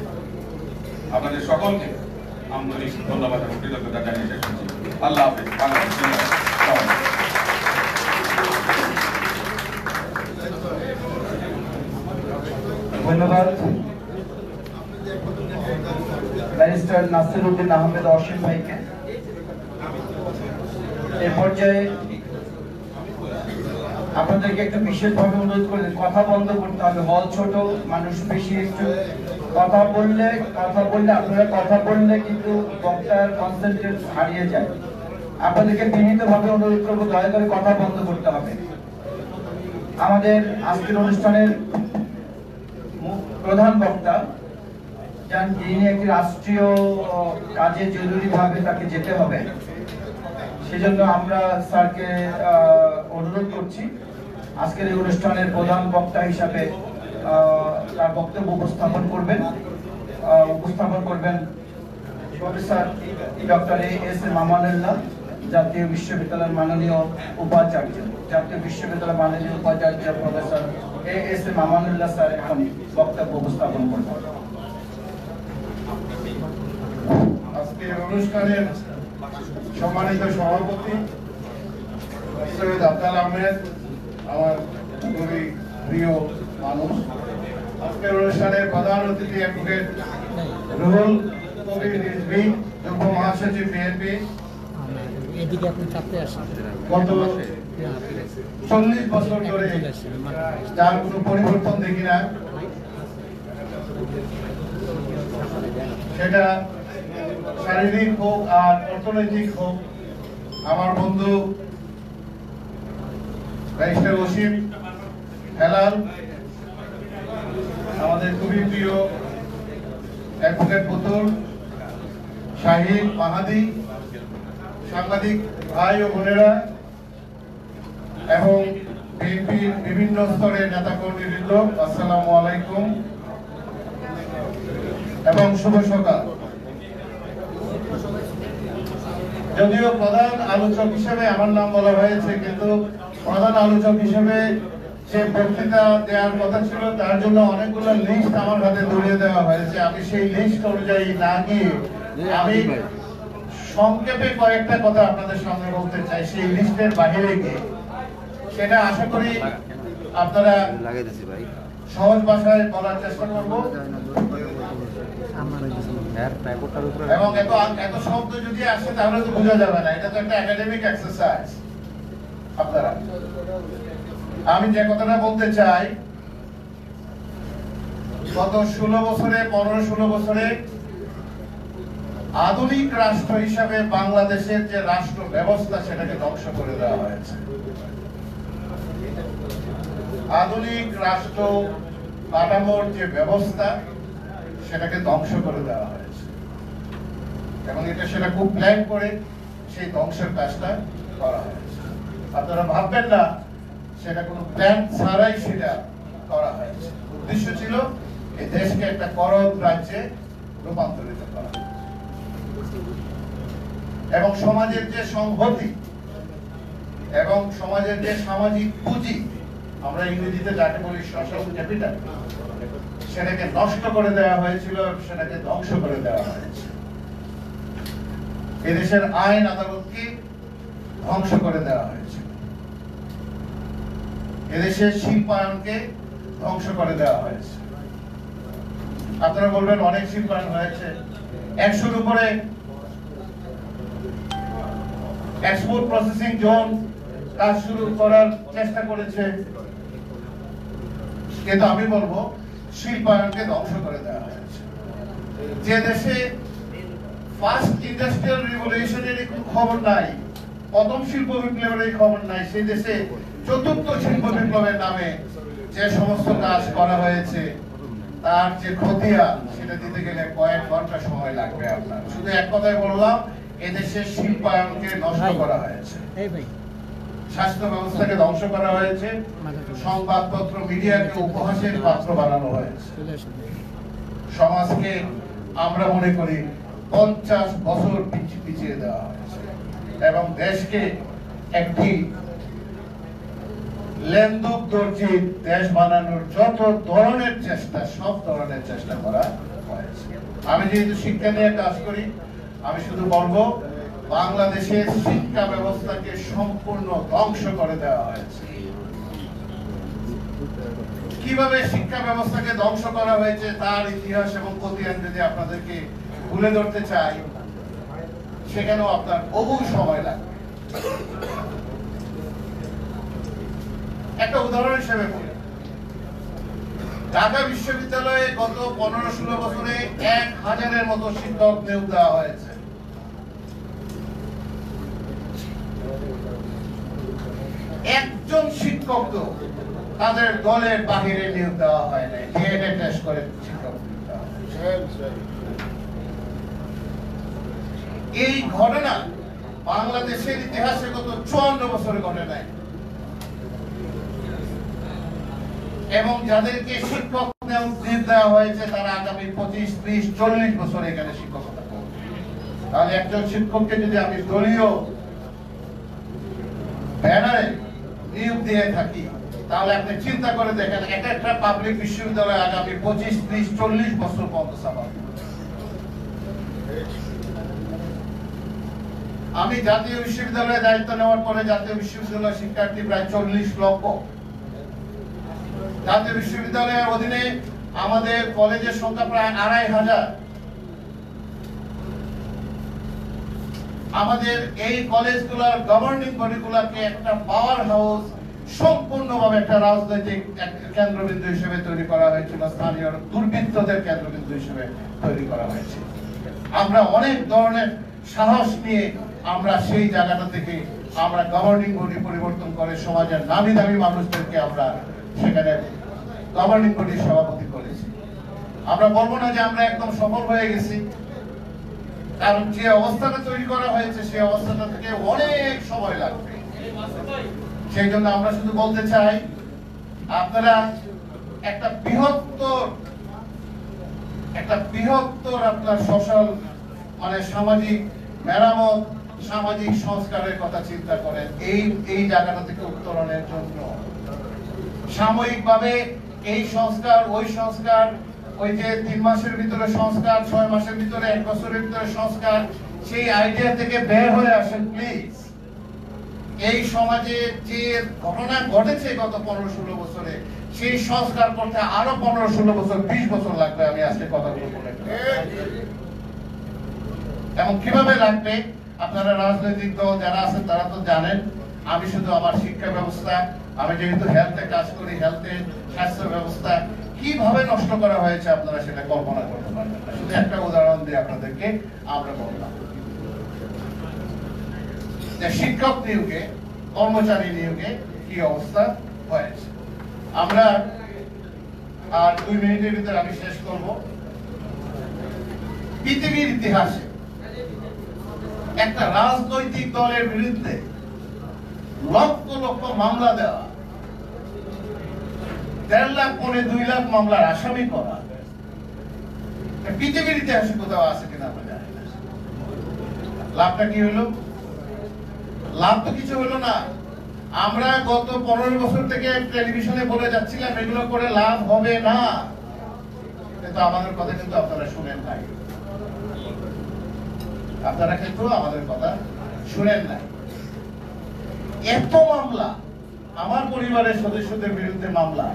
আপনাদের সকলকে আন্তরিক ধন্যবাদ এবং কৃতজ্ঞতা জানিয়ে শেষ করছি। আল্লাহ হাফেজ। ধন্যবাদ ব্যারিস্টার নাসিরউদ্দিন আহমেদ অসীম ভাইকে। এই পর্যায়ে আপনাদেরকে একটা বিশেষভাবে অনুরোধ করে কথা বন্ধ করতে হবে। হল ছোট, মানুষ বেশি, একটু কথা বললে আপনারা কথা বললে কিন্তু বক্তার কনসেন্ট্রেট হারিয়ে যায়। আপনাদেরকে বিনীতভাবে অনুরোধ করবো দয়া করে কথা বন্ধ করতে হবে। আমাদের আজকের অনুষ্ঠানের প্রধান বক্তা যিনি একটি রাষ্ট্রীয় কাজে জরুরিভাবে তাকে যেতে হবে, সেজন্য আমরা স্যারকে অনুরোধ করছি আজকের এই অনুষ্ঠানের প্রধান বক্তা হিসাবে তার বক্তব্য উপস্থাপন করবেন professor doctor S M Amanullah, জাতীয় বিশ্ববিদ্যালয়ের মাননীয় উপাচার্য। Professor S M Amanullah sir এখন বক্তব্য উপস্থাপন করবেন। আজকের অনুষ্ঠানের সম্মানিত সভাপতি সৈয়দ আফজাল আহমেদ, আমার খুবই প্রিয় মানুষ। আজকের অনুষ্ঠানের প্রধান অতিথি অ্যাডভোকেট রুহুল কবির রিজভী, যুগ্ম মহাসচিব বিএনপি। গত 40 বছর ধরে যার কোনো পরিবর্তন দেখি না, সেটা শারীরিক হোক আর অর্থনৈতিক হোক। আমার বন্ধু ব্যারিস্টার অসীম হেলাল, আমাদের খুবই প্রিয় অ্যাডভোকেট পুতুল, শাহিদ মাহাদি, সাংবাদিক ভাই ও বোনেরা এবং বিএনপির বিভিন্ন স্তরের নেতাকর্মীবৃন্দ, আসসালামু আলাইকুম এবং শুভ সকাল। যদিও প্রধান আলোচক হিসেবে আমার নাম বলা হয়েছে, কিন্তু প্রধান আলোচক হিসেবে যে বক্তৃতা দেওয়ার কথা ছিল তার জন্য অনেকগুলো লিস্ট আমার হাতে ধরিয়ে দেওয়া হয়েছে। আমি সেই লিস্ট অনুযায়ী না গিয়ে আমি সংক্ষেপে কয়েকটা কথা আপনাদের সামনে বলতে চাই সেই লিস্টের বাইরে গিয়ে। সেটা আশা করি আপনারা সহজ ভাষায় বলার চেষ্টা করব এবং এত শব্দ যদি আসে তাহলে তো বোঝা যাবে না। এটা তো একটা একাডেমিক এক্সারসাইজ। আপনারা, আমি যে কথাটা বলতে চাই, গত 15-16 বছরে আধুনিক রাষ্ট্র হিসাবে বাংলাদেশের যে রাষ্ট্র ব্যবস্থা সেটাকে ধ্বংস করে দেওয়া হয়েছে। আধুনিক রাষ্ট্র কাঠামোর যে ব্যবস্থা সেটাকে ধ্বংস করে দেওয়া হয়েছে এবং সেটা খুব প্ল্যান করে সেই ধ্বংসের কাজটা করা হয়েছে। আপনারা ভাববেন না সেটা কোনো প্ল্যান ছাড়াই সেটা করা হয়েছে। উদ্দেশ্য ছিল এই দেশকে একটা করদ রাজ্যে রূপান্তরিত করা এবং সমাজের যে সংহতি এবং সমাজের যে সামাজিক পুঁজি, আমরা ইংরেজিতে যাকে বলি সোশ্যাল ক্যাপিটাল, সেটাকে নষ্ট করে দেওয়া হয়েছিল, সেটাকে ধ্বংস করে দেওয়া হয়েছে। এদেশের আইন আদালতকে ধ্বংস করে দেওয়া হয়েছে, এদেশের শিল্পায়নকে ধ্বংস করে দেওয়া হয়েছে। আপনারা বলবেন অনেক শিল্পায়ন হয়েছে, 100-র উপরে এক্সপোর্ট প্রসেসিং জোন কাজ শুরু করার চেষ্টা করেছে, কিন্তু আমি বলবো শিল্পায়নকে ধ্বংস করে দেওয়া হয়েছে। যে দেশে ফার্স্ট ইন্ডাস্ট্রিয়াল রিভলিউশনের কোনো খবর নাই, প্রথম শিল্প বিপ্লবের খবর নাই, সেই দেশে চতুর্থ শিল্প বিপ্লবের নামে যে সমস্ত কাজ করা হয়েছে তার যে খতিয়ান সেটা দিতে গেলে কয়েক ঘন্টা সময় লাগবে। আপনার শুধু এক কথায় বললাম, এদেশের শিল্পায়নকে নষ্ট করা হয়েছে, স্বাস্থ্য ব্যবস্থাকে ধ্বংস করা হয়েছে, সংবাদপত্র মিডিয়াকে উপহাসের পাত্র বানানো হয়েছে, সমাজকে আমরা মনে করি 50 বছর পিছিয়ে দেওয়া হয়েছে এবং দেশকে একটি লেন্দুক দর্জির দেশ বানানোর যত ধরনের চেষ্টা, সব ধরনের চেষ্টা করা হয়েছে। আমি যেহেতু শিক্ষা নিয়ে কাজ করি, আমি শুধু বলবো বাংলাদেশের শিক্ষা ব্যবস্থাকে সম্পূর্ণ ধ্বংস করে দেওয়া হয়েছে। কিভাবে শিক্ষা ব্যবস্থাকে ধ্বংস করা হয়েছে তার ইতিহাস এবং খতিয়ান যদি আপনাদেরকে তুলে ধরতে চাই, সেখানেও আপনার বহু সময় লাগবে। একটা উদাহরণ হিসেবে বলি, ঢাকা বিশ্ববিদ্যালয়ে গত 15-16 বছরে 1000-এর মতো শিক্ষক নিয়োগ দেওয়া হয়েছে। একজন শিক্ষক তো তাদের দলের বাহিরে নিয়োগ দেওয়া হয় নাই, ডিএনএ টেস্ট করে শিক্ষক নিয়োগ দেওয়া হয়েছে। এই ঘটনা বাংলাদেশের ইতিহাসে গত 54 বছরে ঘটে নাই এবং যাদেরকে শিক্ষক নিয়োগ দেওয়া হয়েছে তারা আগামী 25, 30, 40 বছর এখানে শিক্ষকতা করবে। তাহলে একজন শিক্ষককে যদি আমি দলীয় ব্যানারে নিয়োগ দিয়ে থাকি, তাহলে আপনি চিন্তা করে দেখেন একটা পাবলিক বিশ্ববিদ্যালয় আগামী 25, 30, 40 বছর পর্যন্ত চালাবে। আমি জাতীয় বিশ্ববিদ্যালয়ে দায়িত্ব নেওয়ার পরে জাতীয় বিশ্ববিদ্যালয়ের শিক্ষার্থী প্রায় 40 লক্ষ। জাতীয় বিশ্ববিদ্যালয়ের অধীনে আমাদের কলেজের সংখ্যা প্রায় 2500। আমাদের এই কলেজগুলোর গভর্নিং বডিগুলোকে একটা পাওয়ার হাউস, সম্পূর্ণভাবে একটা রাজনৈতিক কেন্দ্রবিন্দু হিসেবে তৈরি করা হয়েছিল, স্থানীয় দুর্বৃত্তদের কেন্দ্রবিন্দু হিসেবে তৈরি করা হয়েছে। আমরা অনেক ধরনের সাহস নিয়ে আমরা সেই জায়গাটা থেকে আমরা গভর্নিং বডি পরিবর্তন করে সমাজের নামি দামি মানুষদেরকে আমরা সেখানে গভর্নিং বডির সভাপতি করেছি। আমরা বলবো না যে আমরা একদম সফল হয়ে গেছি, কারণ যে অবস্থাটা তৈরি করা হয়েছে সেই অবস্থাটা থেকে অনেক সময় লাগবে। সেই জন্য আমরা শুধু বলতে চাই, আপনারা একটা বৃহত্তর আপনার সোশ্যাল মানে সামাজিক মেরামত, সামাজিক সংস্কারের কথা চিন্তা করেন এই জায়গাটা থেকে উত্তরণের জন্য। সাময়িকভাবে এই সংস্কার ওই সংস্কার, ওই যে 3 মাসের ভিতরে সংস্কার, 6 মাসের ভিতরে, 1 বছরের ভিতরে সংস্কার, সেই আইডিয়া থেকে বের হয়ে আসেন প্লিজ। এই সমাজে যে ঘটনা ঘটেছে গত 15-16 বছরে, সেই সংস্কার করতে আরো 15-16 বছর, 20 বছর লাগবে। আমি আজকে কথাগুলো বলে এবং কিভাবে লাগবে আপনারা রাজনৈতিক দল যারা আছেন তারা তো জানেন। আমি শুধু আমার শিক্ষা ব্যবস্থা, আমি যেহেতু হেলথে কাজ করি, হেলথের স্বাস্থ্য ব্যবস্থা কিভাবে নষ্ট করা হয়েছে আপনারা সেটা কল্পনা করতে পারবেন না। শুধু একটা উদাহরণ দিয়ে আপনাদেরকে আমরা বললাম যে শিক্ষক নিয়োগে, কর্মচারী নিয়োগে কি অবস্থা হয়েছে। আমরা আর 2 মিনিটের ভিতরে আমি শেষ করব। পৃথিবীর ইতিহাসে একটা রাজনৈতিক দলের বিরুদ্ধে লক্ষ লক্ষ মামলা দেওয়া, 1.5 লাখ পরে 2 লাখ মামলার আসামি করা পৃথিবীর ইতিহাসে কোথাও আছে কিনা আমরা জানি না। লাভটা কি হলো? লাভ তো কিছু হলো না। আমরা গত 15 বছর থেকে টেলিভিশনে বলে যাচ্ছিলাম এগুলো করে লাভ হবে না, কিন্তু আমাদের কথা কিন্তু আপনারা শুনেন নাই। আপনারা কিন্তু আমাদের কথা শুনেন নাই। এত মামলা, আমার পরিবারের সদস্যদের বিরুদ্ধে মামলা,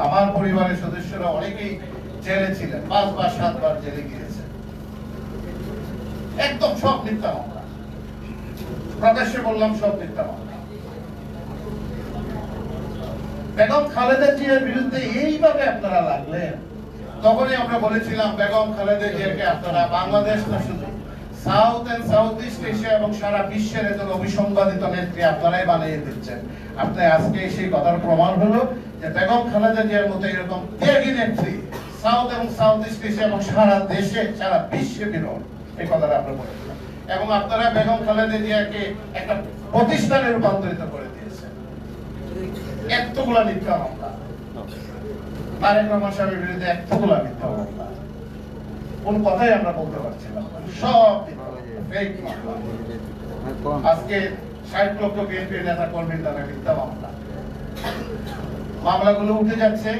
আমার পরিবারের সদস্যরা অনেকেই জেলে ছিলেন, 5 বার 7 বার জেলে গিয়েছে। একদম সব মিথ্যা মামলা, প্রকাশ্যে বললাম সব মিথ্যা মামলা। বেগম খালেদা জিয়ার বিরুদ্ধে এইভাবে আপনারা লাগলেন, তখনই আমরা বলেছিলাম বেগম খালেদা জিয়াকে আপনারা বাংলাদেশ না শুধু south and south east Asia এবং সারা বিশ্বের একজন অবিসংবাদিত নেত্রী আপনারাই বানিয়ে দিচ্ছেন। আপনি আজকে সেই কথার প্রমাণ হলো যে বেগম খালেদা জিয়ার মতো এরকম ত্যাগী নেত্রী সাউথ এবং সাউথ ইস্ট এশিয়া এবং সারা দেশে সারা বিশ্বে বিরল, এই কথাটা আমরা বলেছিলাম। এবং আপনারা বেগম খালেদা জিয়াকে একটা প্রতিষ্ঠানে রূপান্তরিত করে দিয়েছেন। এতগুলা মিথ্যা মামলা, তারেক রহমান সাহেবের বিরুদ্ধে এতগুলা মিথ্যা মামলা, কোন কথাই আমরা বলতে পারছিলাম না, সব ফেক মামলা। আজকে 60 লক্ষ বিএনপির নেতা কর্মীর নামে মিথ্যা মামলা, মামলাগুলো উঠে যাচ্ছে,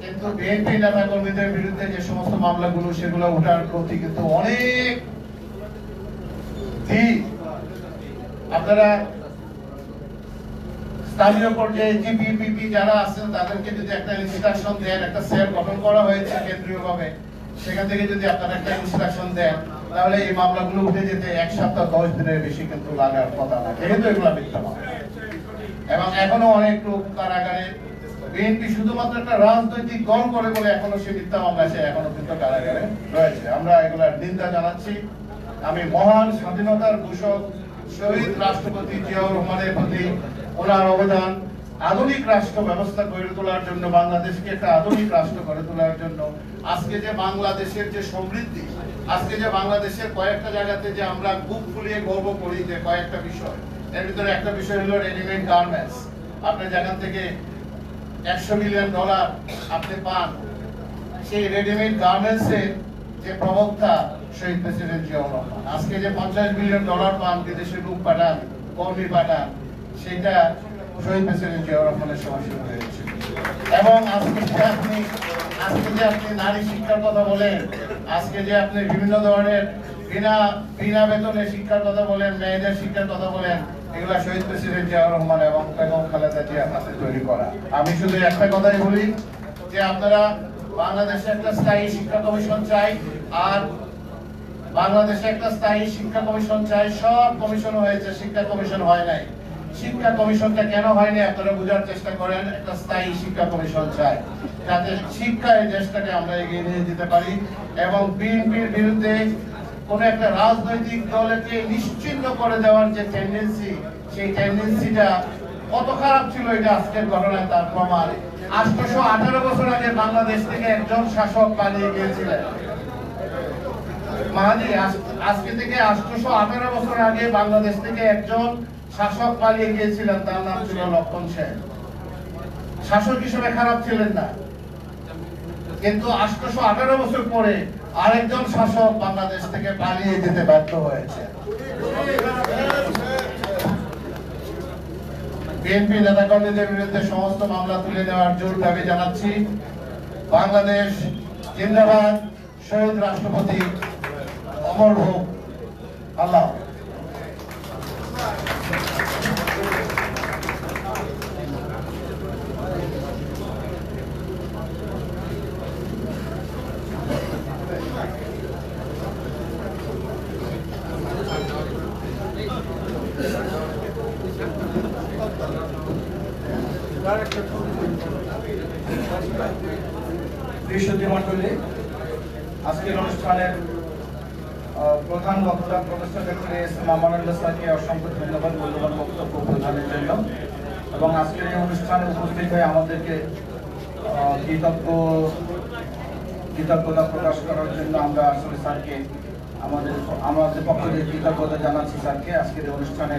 কিন্তু বিএনপি নেতা কর্মীদের বিরুদ্ধে যে সমস্ত মামলাগুলো সেগুলো ওঠার প্রতি কিন্তু অনেক ধীর। আপনারা স্থানীয় পর্যায়ে জিপিপিপি যারা আছেন তাদেরকে যদি একটা ইনস্ট্রাকশন দেন, একটা সেল গঠন করা হয়েছে কেন্দ্রীয়ভাবে, সেখান থেকে যদি আপনারা একটা ইনস্ট্রাকশন দেন তাহলে এই মামলাগুলো উঠে যেতে 1 সপ্তাহ 10 দিনের বেশি কিন্তু লাগার কথা না, যেহেতু এগুলো মিথ্যা মামলা। এবং এখনো অনেক লোক কারাগারে, বিএনপি শুধুমাত্র একটা রাজনৈতিক দল করে বলে এখনো সে মিথ্যা মামলা সে এখনো কিন্তু কারাগারে রয়েছে। আমরা এগুলার নিন্দা জানাচ্ছি। আমি মহান স্বাধীনতার ঘোষক শহীদ রাষ্ট্রপতি জিয়াউর রহমানের প্রতি ওনার অবদান, আধুনিক রাষ্ট্র ব্যবস্থা গড়ে তোলার জন্য, বাংলাদেশকে একটা আধুনিক রাষ্ট্র গড়ে তোলার জন্য, আজকে যে বাংলাদেশের যে সমৃদ্ধি, আজকে যে বাংলাদেশের কয়েকটা জায়গাতে যে আমরা বুক ফুলিয়ে গর্ব করি যে কয়েকটা বিষয়, এর ভিতরে একটা বিষয় হলো রেডিমেড গার্মেন্টস। আপনি যেখান থেকে $100 মিলিয়ন আপনি পান, সেই রেডিমেড গার্মেন্টসের যে প্রবক্তা শহীদ প্রেসিডেন্ট জিয়াউর রহমান। আজকে যে $50 মিলিয়ন পান, বিদেশে লোক পাঠান, কর্মী পাঠান, সেটা শহীদ প্রেসিডেন্ট জিয়াউর রহমানের সময় শুরু হয়েছে। এবং আজকে যে আপনি নারী শিক্ষার কথা বলেন, আজকে যে আপনি বিভিন্ন ধরনের বিনা বেতনে শিক্ষার কথা বলেন, মেয়েদের শিক্ষার কথা বলেন, এগুলা শহীদ প্রেসিডেন্ট জিয়াউর রহমান এবং বেগম খালেদা জিয়ার হাতে তৈরি করা। আমি শুধু একটা কথাই বলি যে আপনারা বাংলাদেশে একটা স্থায়ী শিক্ষা কমিশন চাই, আর বাংলাদেশে একটা স্থায়ী শিক্ষা কমিশন চাই। সব কমিশন হয়েছে, শিক্ষা কমিশন হয় নাই। শিক্ষা কমিশনটা কেন হয়নি আপনারা বোঝার চেষ্টা করেন। একটা স্থায়ী শিক্ষা কমিশন চাই, যাতে শিক্ষায় দেশটাকে আমরা এগিয়ে নিয়ে যেতে পারি। এবং বিএনপির বিরুদ্ধে কোন একটা রাজনৈতিক দলকে নিশ্চিহ্ন করে দেওয়ার যে টেন্ডেন্সি, সেই টেন্ডেন্সিটা কত খারাপ ছিল এটা আজকের ঘটনায় তার প্রমাণ। 818 বছর আগে বাংলাদেশ থেকে একজন শাসক পালিয়ে গিয়েছিলেন। মাহাদি, আজকে থেকে 818 বছর আগে বাংলাদেশ থেকে একজন শাসক পালিয়ে গিয়েছিলেন, তার নাম ছিল লক্ষণ সেন। শাসক হিসেবে খারাপ ছিলেন না, কিন্তু 818 বছর পরে আরেকজন শাসক বাংলাদেশ থেকে পালিয়ে যেতে ব্যর্থ হয়েছে। বিএনপি নেতাকর্মীদের বিরুদ্ধে সমস্ত মামলা তুলে নেওয়ার জোর দাবি জানাচ্ছি। বাংলাদেশ জিন্দাবাদ, শহীদ রাষ্ট্রপতি অমর হোক। আল্লাহ। মন্ডলী, আজকের অনুষ্ঠানের প্রধান বক্তা professor doctor S M Amanullah স্যারকে অসংখ্য ধন্যবাদ মূল্যবান বক্তব্য প্রদানের জন্য। এবং আজকের এই অনুষ্ঠানে উপস্থিত হয়ে আমাদেরকে কৃতজ্ঞতা প্রকাশ করার জন্য আমরা আসলে স্যারকে আমাদের পক্ষ থেকে কৃতজ্ঞতা জানাচ্ছি স্যারকে। আজকের এই অনুষ্ঠানে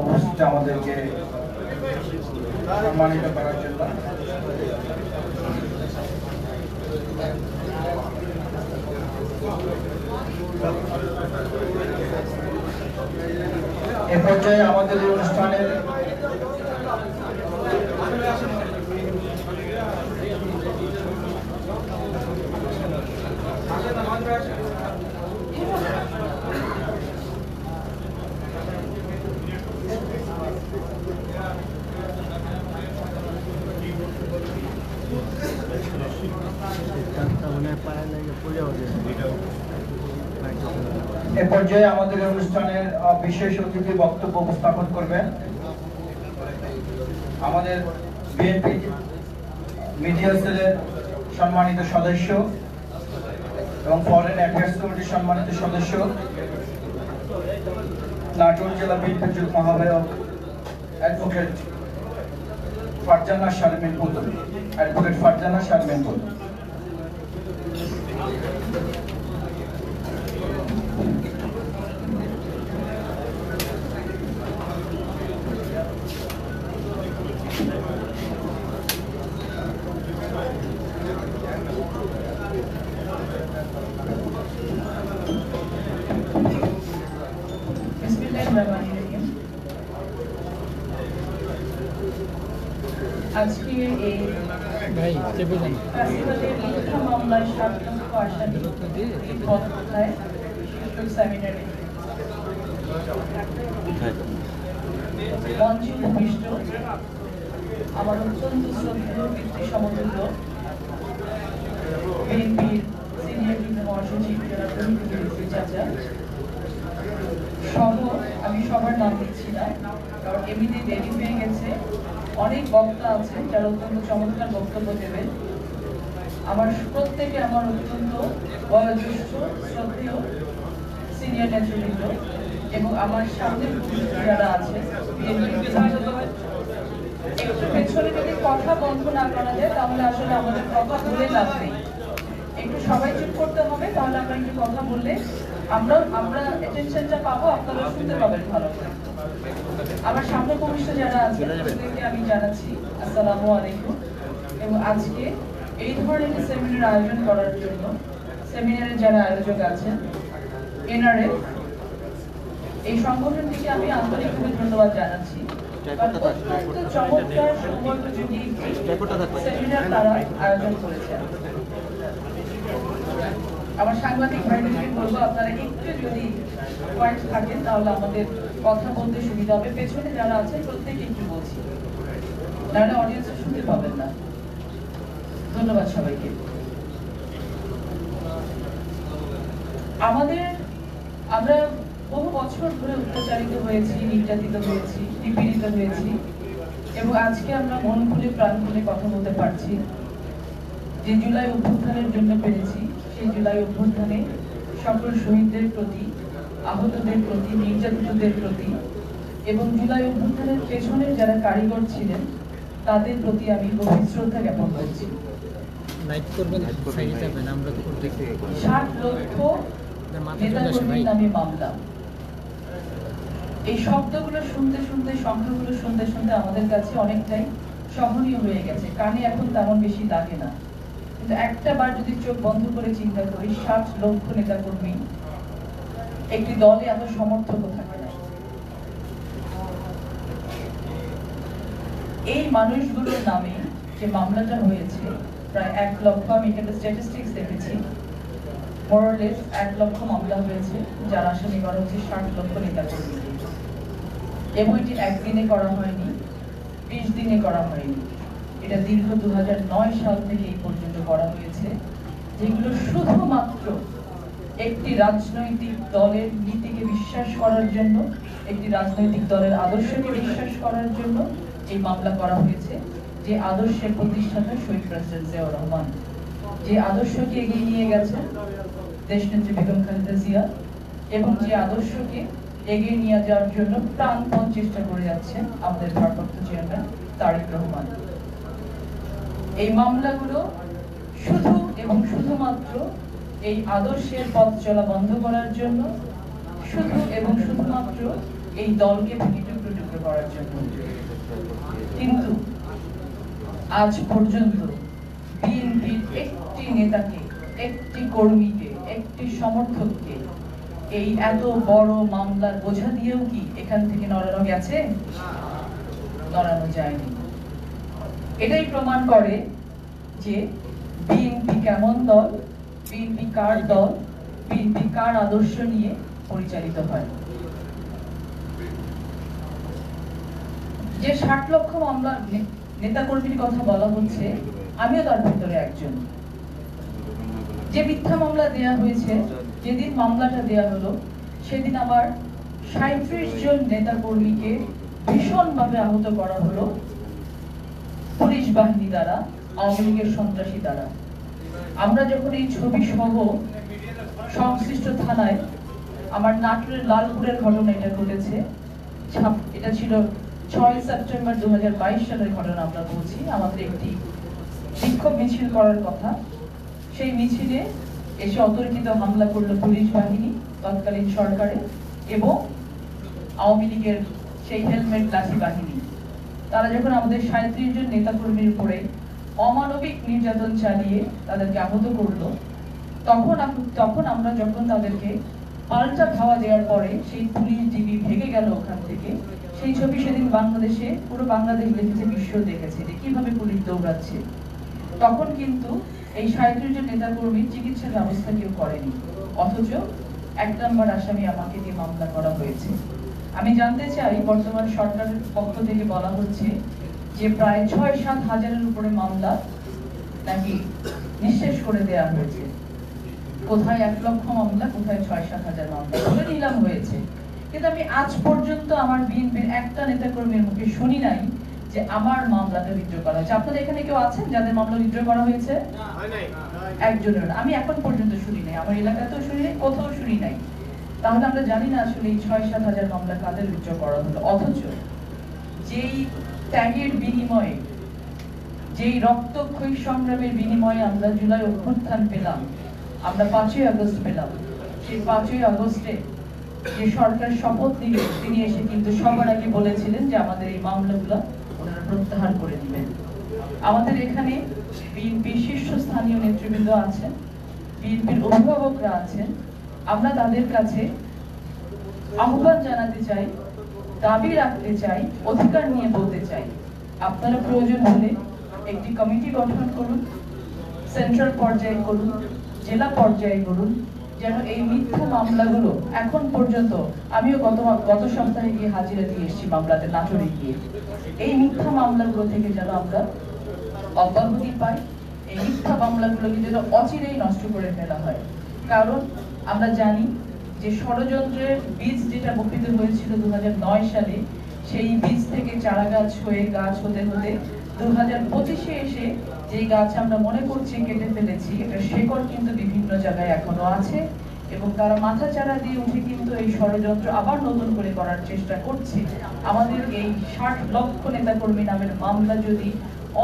উপস্থিত আমাদেরকে সম্মানিত করার জন্য। এ পর্যায়ে আমাদের এই অনুষ্ঠানের এ পর্যায়ে আমাদের অনুষ্ঠানের বিশেষ অতিথি বক্তব্য উপস্থাপন করবেন আমাদের বিএনপি মিডিয়া সেলের সম্মানিত সদস্য এবং ফরেন অ্যাফেয়ার্স কমিটির সম্মানিত সদস্য নাটোর জেলা বিএনপির যুগ্ম আহ্বায়ক অ্যাডভোকেট ফারজানা শারমিন পুতুল। আজকে এই ফেস্টিভ্যালের মিথ্যা মামলায় 7 লক্ষ আসামি পদক্ষেপ সেমিনারে মঞ্চে উপবিষ্ট আমার অত্যন্ত শ্রদ্ধেয় পিতৃ সমতুল্য বিএনপির সিনিয়র যুগ্ম মহাসচিব জনাব চাচা সহ আমি সবার নাম দিচ্ছি না, কারণ এমনিতে দেরি হয়ে গেছে। অনেক বক্তা আছেন যারা অত্যন্ত চমৎকার বক্তব্য দেবেন। আমার প্রত্যেকে আমার অত্যন্ত বয়োজ্যেষ্ঠ শ্রদ্ধেয় সিনিয়র নেতৃবৃন্দ এবং আমার সামনে যারা আছে একটু পেছনে যদি কথা বন্ধ না করা যায় তাহলে আসলে আমাদের কথা বলে লাভ নেই। একটু সবাই চুপ করতে হবে, তাহলে আমরা একটু কথা বললে আমরা অ্যাটেনশনটা পাবো, আপনারা শুনতে পাবেন ভালো করে। আমার সামনে উপবিষ্ট যারা আছে তাদেরকে আমি জানাচ্ছি আসসালামু আলাইকুম। এবং আজকে এই ধরনের একটি সেমিনার আয়োজন করার জন্য সেমিনারের যারা আয়োজক আছেন এনআরএফ এই সংগঠনটিকে আমি আন্তরিকভাবে ধন্যবাদ জানাচ্ছি। অত্যন্ত চমৎকার সুবর্ণযোগী সেমিনার তারা আয়োজন করেছেন। আমার সাংবাদিক ভাইদেরকে বলবো আপনারা একটু যদি পয়েন্ট থাকেন তাহলে আমাদের কথা বলতে সুবিধা হবে। পেছনে যারা আছে প্রত্যেকে একটু বলছি, নাহলে অডিয়েন্স শুনতে পাবেন না। ধন্যবাদ সবাইকে। আমরা বহু বছর ধরে অত্যাচারিত হয়েছি, নির্যাতিত হয়েছি, নিপীড়িত হয়েছি এবং আজকে আমরা মন খুলে প্রাণ খুলে কথা বলতে পারছি। যে জুলাই অভ্যুত্থানের জন্য পেরেছি, সেই জুলাই অভ্যুত্থানে সকল শহীদদের প্রতি, আহতদের প্রতি, নির্যাতিতদের প্রতি এবং জুলাই অভ্যুত্থানের পেছনের যারা কারিগর ছিলেন তাদের প্রতি আমি গভীর শ্রদ্ধা জ্ঞাপন করছি। 7 লক্ষ নেতাকর্মীর নামে মামলা, এই শব্দগুলো শুনতে শুনতে, সংখ্যাগুলো শুনতে শুনতে আমাদের কাছে অনেকটাই সহনীয় হয়ে গেছে, কানে এখন তেমন বেশি লাগে না। কিন্তু একটা বার যদি চোখ বন্ধ করে চিন্তা করি, 7 লক্ষ নেতাকর্মী, একটি দলে এত সমর্থকও থাকে না। এই মানুষগুলোর নামে যে মামলাটা হয়েছে প্রায় 1 লক্ষ, আমি এখানে স্ট্যাটিস্টিক্স দেখেছি, মোরলেস 1 লক্ষ মামলা হয়েছে, যার আসামি করা হচ্ছে 60 লক্ষ নেতাকর্মী। এবং এটি একদিনে করা হয়নি, 20 দিনে করা হয়নি, এটা দীর্ঘ 2009 সাল থেকে এই পর্যন্ত করা হয়েছে, যেগুলো শুধুমাত্র একটি রাজনৈতিক দলের নীতিকে বিশ্বাস করার জন্য, একটি রাজনৈতিক দলের আদর্শকে বিশ্বাস করার জন্য এই মামলা করা হয়েছে। যে আদর্শের প্রতিষ্ঠাতা শহীদ প্রেসিডেন্ট জিয়াউর রহমান, যে আদর্শকে এগিয়ে নিয়ে গেছেন দেশনেত্রী বেগম খালেদা জিয়া এবং যে আদর্শকে এগিয়ে নিয়ে যাওয়ার জন্য প্রাণপণ চেষ্টা করে যাচ্ছেন আমাদের ভারপ্রাপ্ত চেয়ারম্যান তারেক রহমান। এই মামলাগুলো শুধু এবং শুধুমাত্র এই আদর্শের পথ চলা বন্ধ করার জন্য, শুধু এবং শুধুমাত্র এই দলকে ভেঙে টুকরো টুকরো করার জন্য। কিন্তু আজ পর্যন্ত বিএনপির একটি নেতাকে, একটি কর্মীকে, একটি সমর্থককে এই এত বড় মামলার বোঝা দিয়েও কি এখান থেকে নড়ানো গেছে? নড়ানো যায়নি। এটাই প্রমাণ করে যে বিএনপি কেমন দল, বিএনপি কার দল, বিএনপি কার আদর্শ নিয়ে পরিচালিত হয়। যে 60 লক্ষ মামলা নেতাকর্মীর কথা বলা হচ্ছে, আমিও তার ভিতরে একজন। যে মিথ্যা মামলা দেয়া হয়েছে, যেদিন মামলাটা দেয়া হলো সেদিন আবার 37 জন নেতাকর্মীকে ভীষণভাবে আহত করা হলো পুলিশ বাহিনী দ্বারা, আওয়ামী লীগের সন্ত্রাসী দ্বারা। আমরা যখন এই ছবি সহ সংশ্লিষ্ট থানায়, আমার নাটোরের লালপুরের ঘটনা এটা ঘটেছে, এটা ছিল 6 সেপ্টেম্বর 2022 সালের ঘটনা। আমরা বলছি আমাদের একটি বিক্ষোভ মিছিল করার কথা, সেই মিছিলে এসে অতর্কিত হামলা করলো পুলিশ বাহিনী, তৎকালীন সরকারের এবং আওয়ামী লীগের সেই হেলমেট লাঠি বাহিনী। তারা যখন আমাদের 37 জন নেতাকর্মীর উপরে অমানবিক নির্যাতন চালিয়ে তাদেরকে আহত করলো, তখন আমরা যখন তাদেরকে পাল্টা ধাওয়া দেওয়ার পরে সেই পুলিশ ডিবি ভেঙে গেল ওখান থেকে, সেই ছবি সেদিন বাংলাদেশে, পুরো বাংলাদেশ দেখেছে, বিশ্ব দেখেছে যে কিভাবে পুলিশ দৌড়াচ্ছে। তখন কিন্তু এই 37 জন নেতাকর্মীর চিকিৎসার ব্যবস্থা কেউ করেনি, অথচ 1 নম্বর আসামি আমাকে দিয়ে মামলা করা হয়েছে। আমি জানতে চাই, বর্তমান সরকারের পক্ষ থেকে বলা হচ্ছে যে প্রায় 6-7 হাজারের উপরে মামলা নাকি নিঃশেষ করে দেওয়া হয়েছে। কোথায় 1 লক্ষ মামলা, কোথায় 6-7 হাজার মামলা ধরে নিলাম হয়েছে, কিন্তু আমি আজ পর্যন্ত আমার বিএনপির একটা নেতাকর্মীর মুখে শুনি নাই যে আমার মামলাটা উইথড্র করা হয়েছে। আপনাদের এখানে কেউ আছেন যাদের মামলা উইথড্র করা হয়েছে? একজনের আমি এখন পর্যন্ত শুনি নাই, আমার এলাকাতেও শুনি নাই, কোথাও শুনি নাই। তাহলে আমরা জানি না আসলে এই 6-7 হাজার মামলা কাদের উইথড্র করা হলো। অথচ যেই ত্যাগের বিনিময়ে, যেই রক্তক্ষয়ী সংগ্রামের বিনিময়ে আমরা জুলাই অভ্যুত্থান পেলাম, আমরা 5ই আগস্ট পেলাম, সেই 5ই আগস্টে যে সরকার শপথ নিলেন, তিনি এসে কিন্তু সবার আগে বলেছিলেন যে আমাদের এই মামলাগুলো ওনারা প্রত্যাহার করে দিবেন। আমাদের এখানে বিএনপির শীর্ষস্থানীয় নেতৃবৃন্দ আছেন, বিএনপির অভিভাবকরা আছেন, আমরা তাদের কাছে আহ্বান জানাতে চাই, দাবি রাখতে চাই, অধিকার নিয়ে বলতে চাই, আপনারা প্রয়োজন হলে একটি কমিটি গঠন করুন, সেন্ট্রাল পর্যায়ে করুন, জেলা পর্যায়ে করুন, যেন এই মিথ্যা মামলাগুলো, এখন পর্যন্ত আমিও গত সপ্তাহে গিয়ে হাজিরা দিয়ে এসেছি মামলাতে, নাটোরে গিয়ে, এই মিথ্যা মামলাগুলো থেকে যেন আমরা অব্যাহতি পাই, এই মিথ্যা মামলাগুলোকে যেন অচিরেই নষ্ট করে ফেলা হয়। কারণ আমরা জানি যে ষড়যন্ত্রের বীজ যেটা বপিত হয়েছিল 2009 সালে, সেই বীজ থেকে চারা গাছ হয়ে গাছ হতে হতে 2025-এ এসে যেই গাছ আমরা মনে করছি কেটে ফেলেছি, এটা শেকড় কিন্তু বিভিন্ন জায়গায় এখনো আছে এবং তারা মাথা চারা দিয়ে উঠে কিন্তু এই ষড়যন্ত্র আবার নতুন করে করার চেষ্টা করছে। আমাদের এই 60 লক্ষ নেতাকর্মী নামের মামলা যদি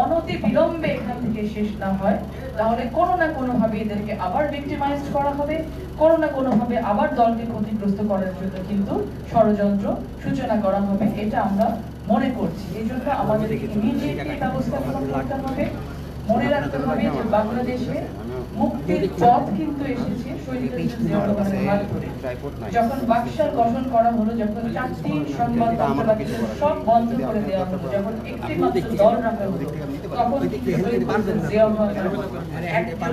অনতি বিলম্বে এখান থেকে শেষ না হয়, তাহলে কোনো না কোনো ভাবে এদেরকে আবার ভিক্টিমাইজড করা হবে, কোনো না কোনো ভাবে আবার দলকে ক্ষতিগ্রস্ত করার জন্য কিন্তু ষড়যন্ত্র সূচনা করা হবে, এটা আমরা মনে করছি। এই জন্য আমাদের ইমিডিয়েটলি ব্যবস্থা গ্রহণ করতে হবে। মনে রাখতে হবে যে বাংলাদেশে মুক্তির পথ কিন্তু এসেছে শহীদ প্রেসিডেন্ট জিয়াউর রহমানের হাত ধরে। যখন বাকশাল গঠন করা হলো, যখন 4টি সংবাদ মাধ্যম সব বন্ধ করে দেওয়া হলো, যখন একটি মাত্র দল রাখা হলো, তখন শহীদ প্রেসিডেন্ট জিয়াউর রহমান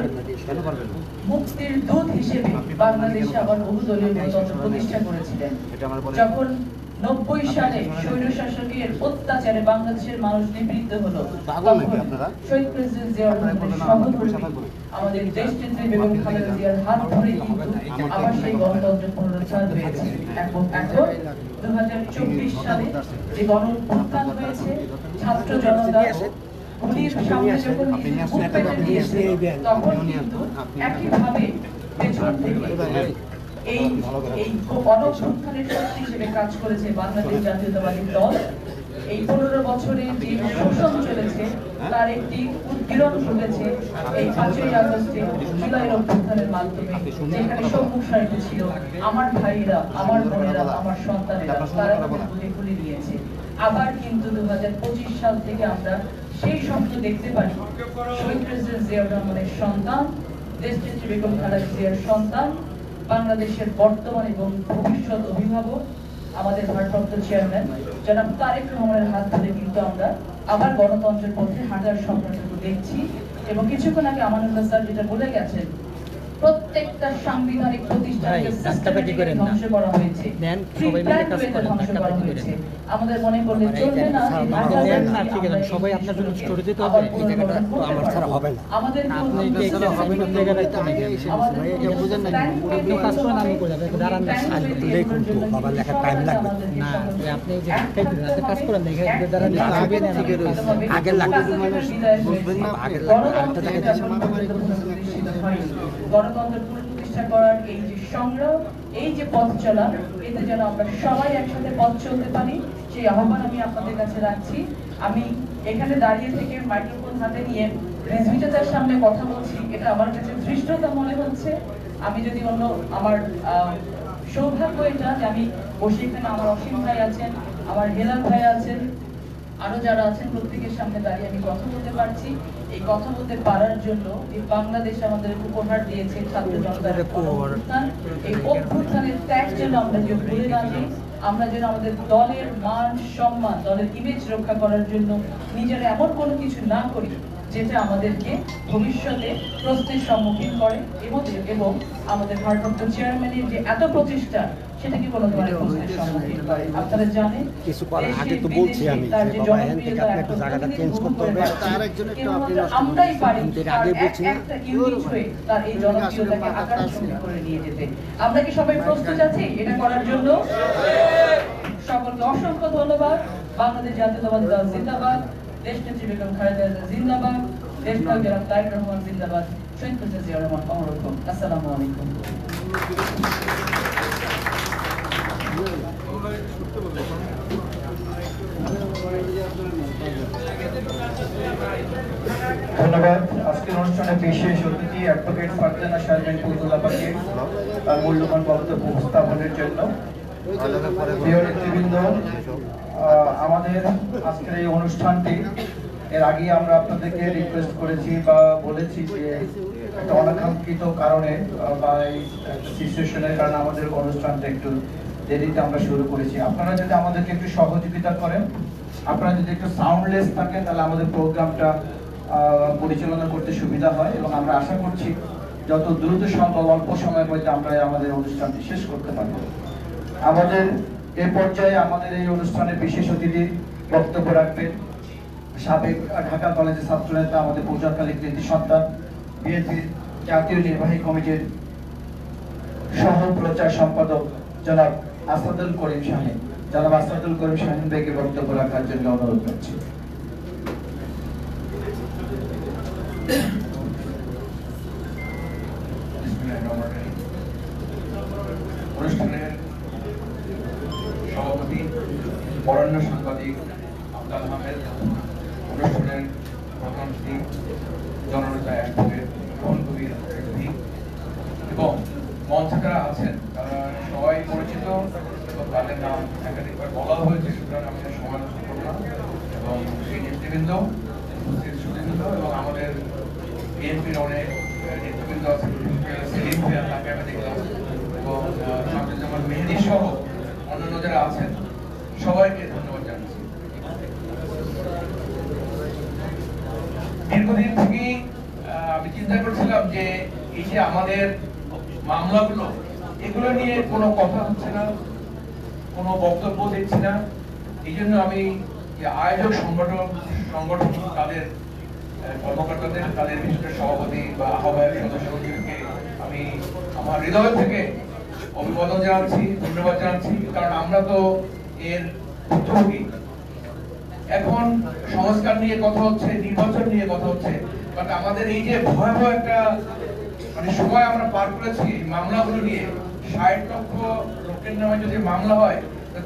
মুক্তির দূত হিসেবে বাংলাদেশে আবার বহুদলীয় গণতন্ত্র প্রতিষ্ঠা করেছিলেন। যখন 90 সালে স্বৈরশাসকের অত্যাচারে বাংলাদেশের মানুষ নিপীড়িত হলো, শহীদ প্রেসিডেন্ট জিয়াউর রহমানের সহধর্মী আমাদের দেশনেত্রী বেগম খালেদা জিয়ার হাত ধরে কিন্তু আবার সেই গণতন্ত্র পুনরুদ্ধার হয়েছে। এবং এখন 2024 সালে যে গণঅভ্যুত্থান হয়েছে, ছাত্র জনতা গুলির সামনে যখন বুক পেতে দিয়েছে, তখন কিন্তু একইভাবে পেছন থেকে এই গণঅভ্যুত্থানের শক্তি হিসেবে কাজ করেছে বাংলাদেশ জাতীয়তাবাদী দল। এই 15 বছরে যে শোষণ চলেছে তার একটি উদ্গীরণ ঘটেছে এই 5ই আগস্টে জুলাই অভ্যুত্থানের মাধ্যমে, যেখানে সম্মুখ সারিতে ছিল আমার ভাইরা, আমার বোনেরা, আমার সন্তানেরা, তারা বুকে খুলে দিয়েছে। আবার কিন্তু 2025 সাল থেকে আমরা সেই স্বপ্ন দেখতে পারি, শহীদ প্রেসিডেন্ট জিয়াউর রহমানের সন্তান, দেশনেত্রী বেগম খালেদা জিয়ার সন্তান বাংলাদেশের বর্তমান এবং ভবিষ্যৎ অভিভাবক আমাদের ভারপ্রাপ্ত চেয়ারম্যান জনাব তারেক রহমানের হাত ধরে কিন্তু আমরা আবার গণতন্ত্রের পথে হাঁটার স্বপ্নটুকু দেখছি। এবং কিছুক্ষণ আগে আমানুল্লাহ স্যার যেটা বলে গেছেন, প্রত্যেকটা সাংবিধানিক প্রতিষ্ঠানকে সিস্টেমেটিক্যালি ধ্বংস করা হয়েছে, ধ্বংস করা হয়েছে। আমাদের মনে করলে চলবে না সবাই আপনার জন্য স্টোরি দিতে হবে, এই জায়গাটা তো আমার ছাড়া হবে না। আমাদের আপনি এই জায়গাটা হবে না, এই জায়গাটা আমি ভাই এটা বুঝেন না, পুরো কাজ করে আমি করে যাবে দাঁড়ান না আজ লেখুন তো বাবা লেখা টাইম লাগবে না। আপনি যে রাতে কাজ করেন দেখে দাঁড়ান আগে না ঠিক রয়েছে আগে লাগবে মানুষ বুঝবেন না আগে লাগবে আরেকটা জায়গায় দেশে মারামারি করতেছে গণতন্ত্র পুনঃপ্রতিষ্ঠা করার এই যে সংগ্রাম, এই যে পথ চলা, এতে যেন আমরা সবাই একসাথে পথ চলতে পারি, সেই আহ্বান আমি আপনাদের কাছে রাখছি। আমি এখানে দাঁড়িয়ে থেকে মাইক্রোফোন হাতে নিয়ে রেজভিটার সামনে কথা বলছি, এটা আমার কাছে ধৃষ্টতা মনে হচ্ছে। আমি যদি অন্য আমার সৌভাগ্য এটা যে আমি বসে এখানে আমার অসীম ভাই আছেন, আমার হেলাল ভাই আছেন, আরো যারা আছেন প্রত্যেকের সামনে দাঁড়িয়ে আমি কথা বলতে পারছি। এই কথা বলতে পারার জন্য এই বাংলাদেশ আমাদের উপহার দিয়েছে ছাত্র জনতার অভ্যুত্থান। এই অভ্যুত্থানের ত্যাগ যেন আমরা কেউ ভুলে না যাই, আমরা যেন আমাদের দলের মান সম্মান, দলের ইমেজ রক্ষা করার জন্য নিজেরা এমন কোনো কিছু না করি যেটা আমাদেরকে ভবিষ্যতে প্রশ্নের সম্মুখীন করে। এবং আমাদের ভারপ্রাপ্ত চেয়ারম্যানের যে এত প্রচেষ্টা, সেটা কি কোনো ধরনের প্রশ্নের সম্মুখীন করে? আপনারা জানেন কিছু করার আগে তো বলছি আমি যে বাবা এখান থেকে আপনি একটু জায়গাটা চেঞ্জ করতে হবে, তার একজন একটু আপনি আমরাই পারি আগে বলছি না একটা ইউনিট হয়ে তার এই জনপ্রিয়তাকে আকাশচুম্বী করে নিয়ে যেতে। আমরা কি সবাই প্রস্তুত আছি এটা করার জন্য? সকলকে অসংখ্য ধন্যবাদ। বাংলাদেশ জাতীয়তাবাদী দল জিন্দাবাদ, দেশনেত্রী বেগম খালেদা জিয়া জিন্দাবাদ, দেশনায়ক জনাব তারেক রহমান জিন্দাবাদ, শহীদ প্রেসিডেন্ট জিয়াউর রহমান অমরক্ষম। আসসালামু আলাইকুম। ধন্যবাদ। আজকের অনুষ্ঠানে বিশেষ অতিথি অ্যাডভোকেট ফারজানা শারমিন পুতুলাপাকে তার মূল্যবান বক্তব্য উপস্থাপনের জন্য। প্রিয় নেতৃবৃন্দ, আমাদের আজকের এই অনুষ্ঠানটি এর আগে আমরা আপনাদেরকে রিকোয়েস্ট করেছি বা বলেছি যে একটা অনাকাঙ্ক্ষিত কারণে বা এই সিচুয়েশনের কারণে আমাদের অনুষ্ঠানটা একটু দেরিতে আমরা শুরু করেছি। আপনারা যদি আমাদেরকে একটু সহযোগিতা করেন, আপনারা যদি একটু সাউন্ডলেস থাকেন, তাহলে আমাদের প্রোগ্রামটা পরিচালনা করতে সুবিধা হয় এবং আমরা আশা করছি যত দ্রুত সম্ভব অল্প সময়ের মধ্যে আমরা আমাদের অনুষ্ঠানটি শেষ করতে পারব। আমাদের এই পর্যায়ে আমাদের এই অনুষ্ঠানে বিশেষ অতিথি বক্তব্য রাখবেন সাবেক ঢাকা কলেজের ছাত্রনেতা, আমাদের পূজাকালী কৃতি সন্তান, বিএনপির জাতীয় নির্বাহী কমিটির সহ প্রচার সম্পাদক জনাব আসাদুল করিম শাহীন। জনাব আসাদুল করিম শাহীন ভাইকে বক্তব্য রাখার জন্য অনুরোধ করছি। অনুষ্ঠানের সভাপতি বরেণ্য সাংবাদিক আব্দুল আহমেদ, অনুষ্ঠানের প্রধান অতিথি জননেতা অ্যাডভোকেট রুহুল কবির এবং মঞ্চে যারা আছেন তারা সবাই পরিচিত এবং তাদের নাম একাধিকবার বলা হয়েছে, সুতরাং আমি সময় নষ্ট করব না। এবং সেই নেতৃবৃন্দ, সুদীবৃন্দ এবং আমাদের বিএনপির অনেক নেতৃবৃন্দ আছেন, সেলিম ভাইয়া, তাকে আমি দেখলাম, এবং শামসুজ্জামান মেহেদী সহ অন্যান্য যারা আছেন সবাইকে ধন্যবাদ জানাচ্ছি। দীর্ঘদিন থেকেই আমি চিন্তা করছিলাম যে এই যে আমাদের মামলাগুলো, এগুলো নিয়ে কোনো কথা হচ্ছে না, কোনো বক্তব্য দেখছি না। এই জন্য আমি আয়োজক সংগঠন তাদের কর্মকর্তাদের, তাদের বিশেষ সভাপতি বা আহ্বায়ক সদস্যদেরকে আমি আমার হৃদয় থেকে অভিবাদন জানাচ্ছি, ধন্যবাদ জানাচ্ছি। কারণ আমরা তো এর ভুক্তভোগী। এখন সংস্কার নিয়ে কথা হচ্ছে, নির্বাচন নিয়ে কথা হচ্ছে, বাট আমাদের এই যে ভয়াবহ একটা সময় আমরা পার করেছি মামলাগুলো নিয়ে, ৬০ লক্ষ লোকের নামে যদি মামলা হয়,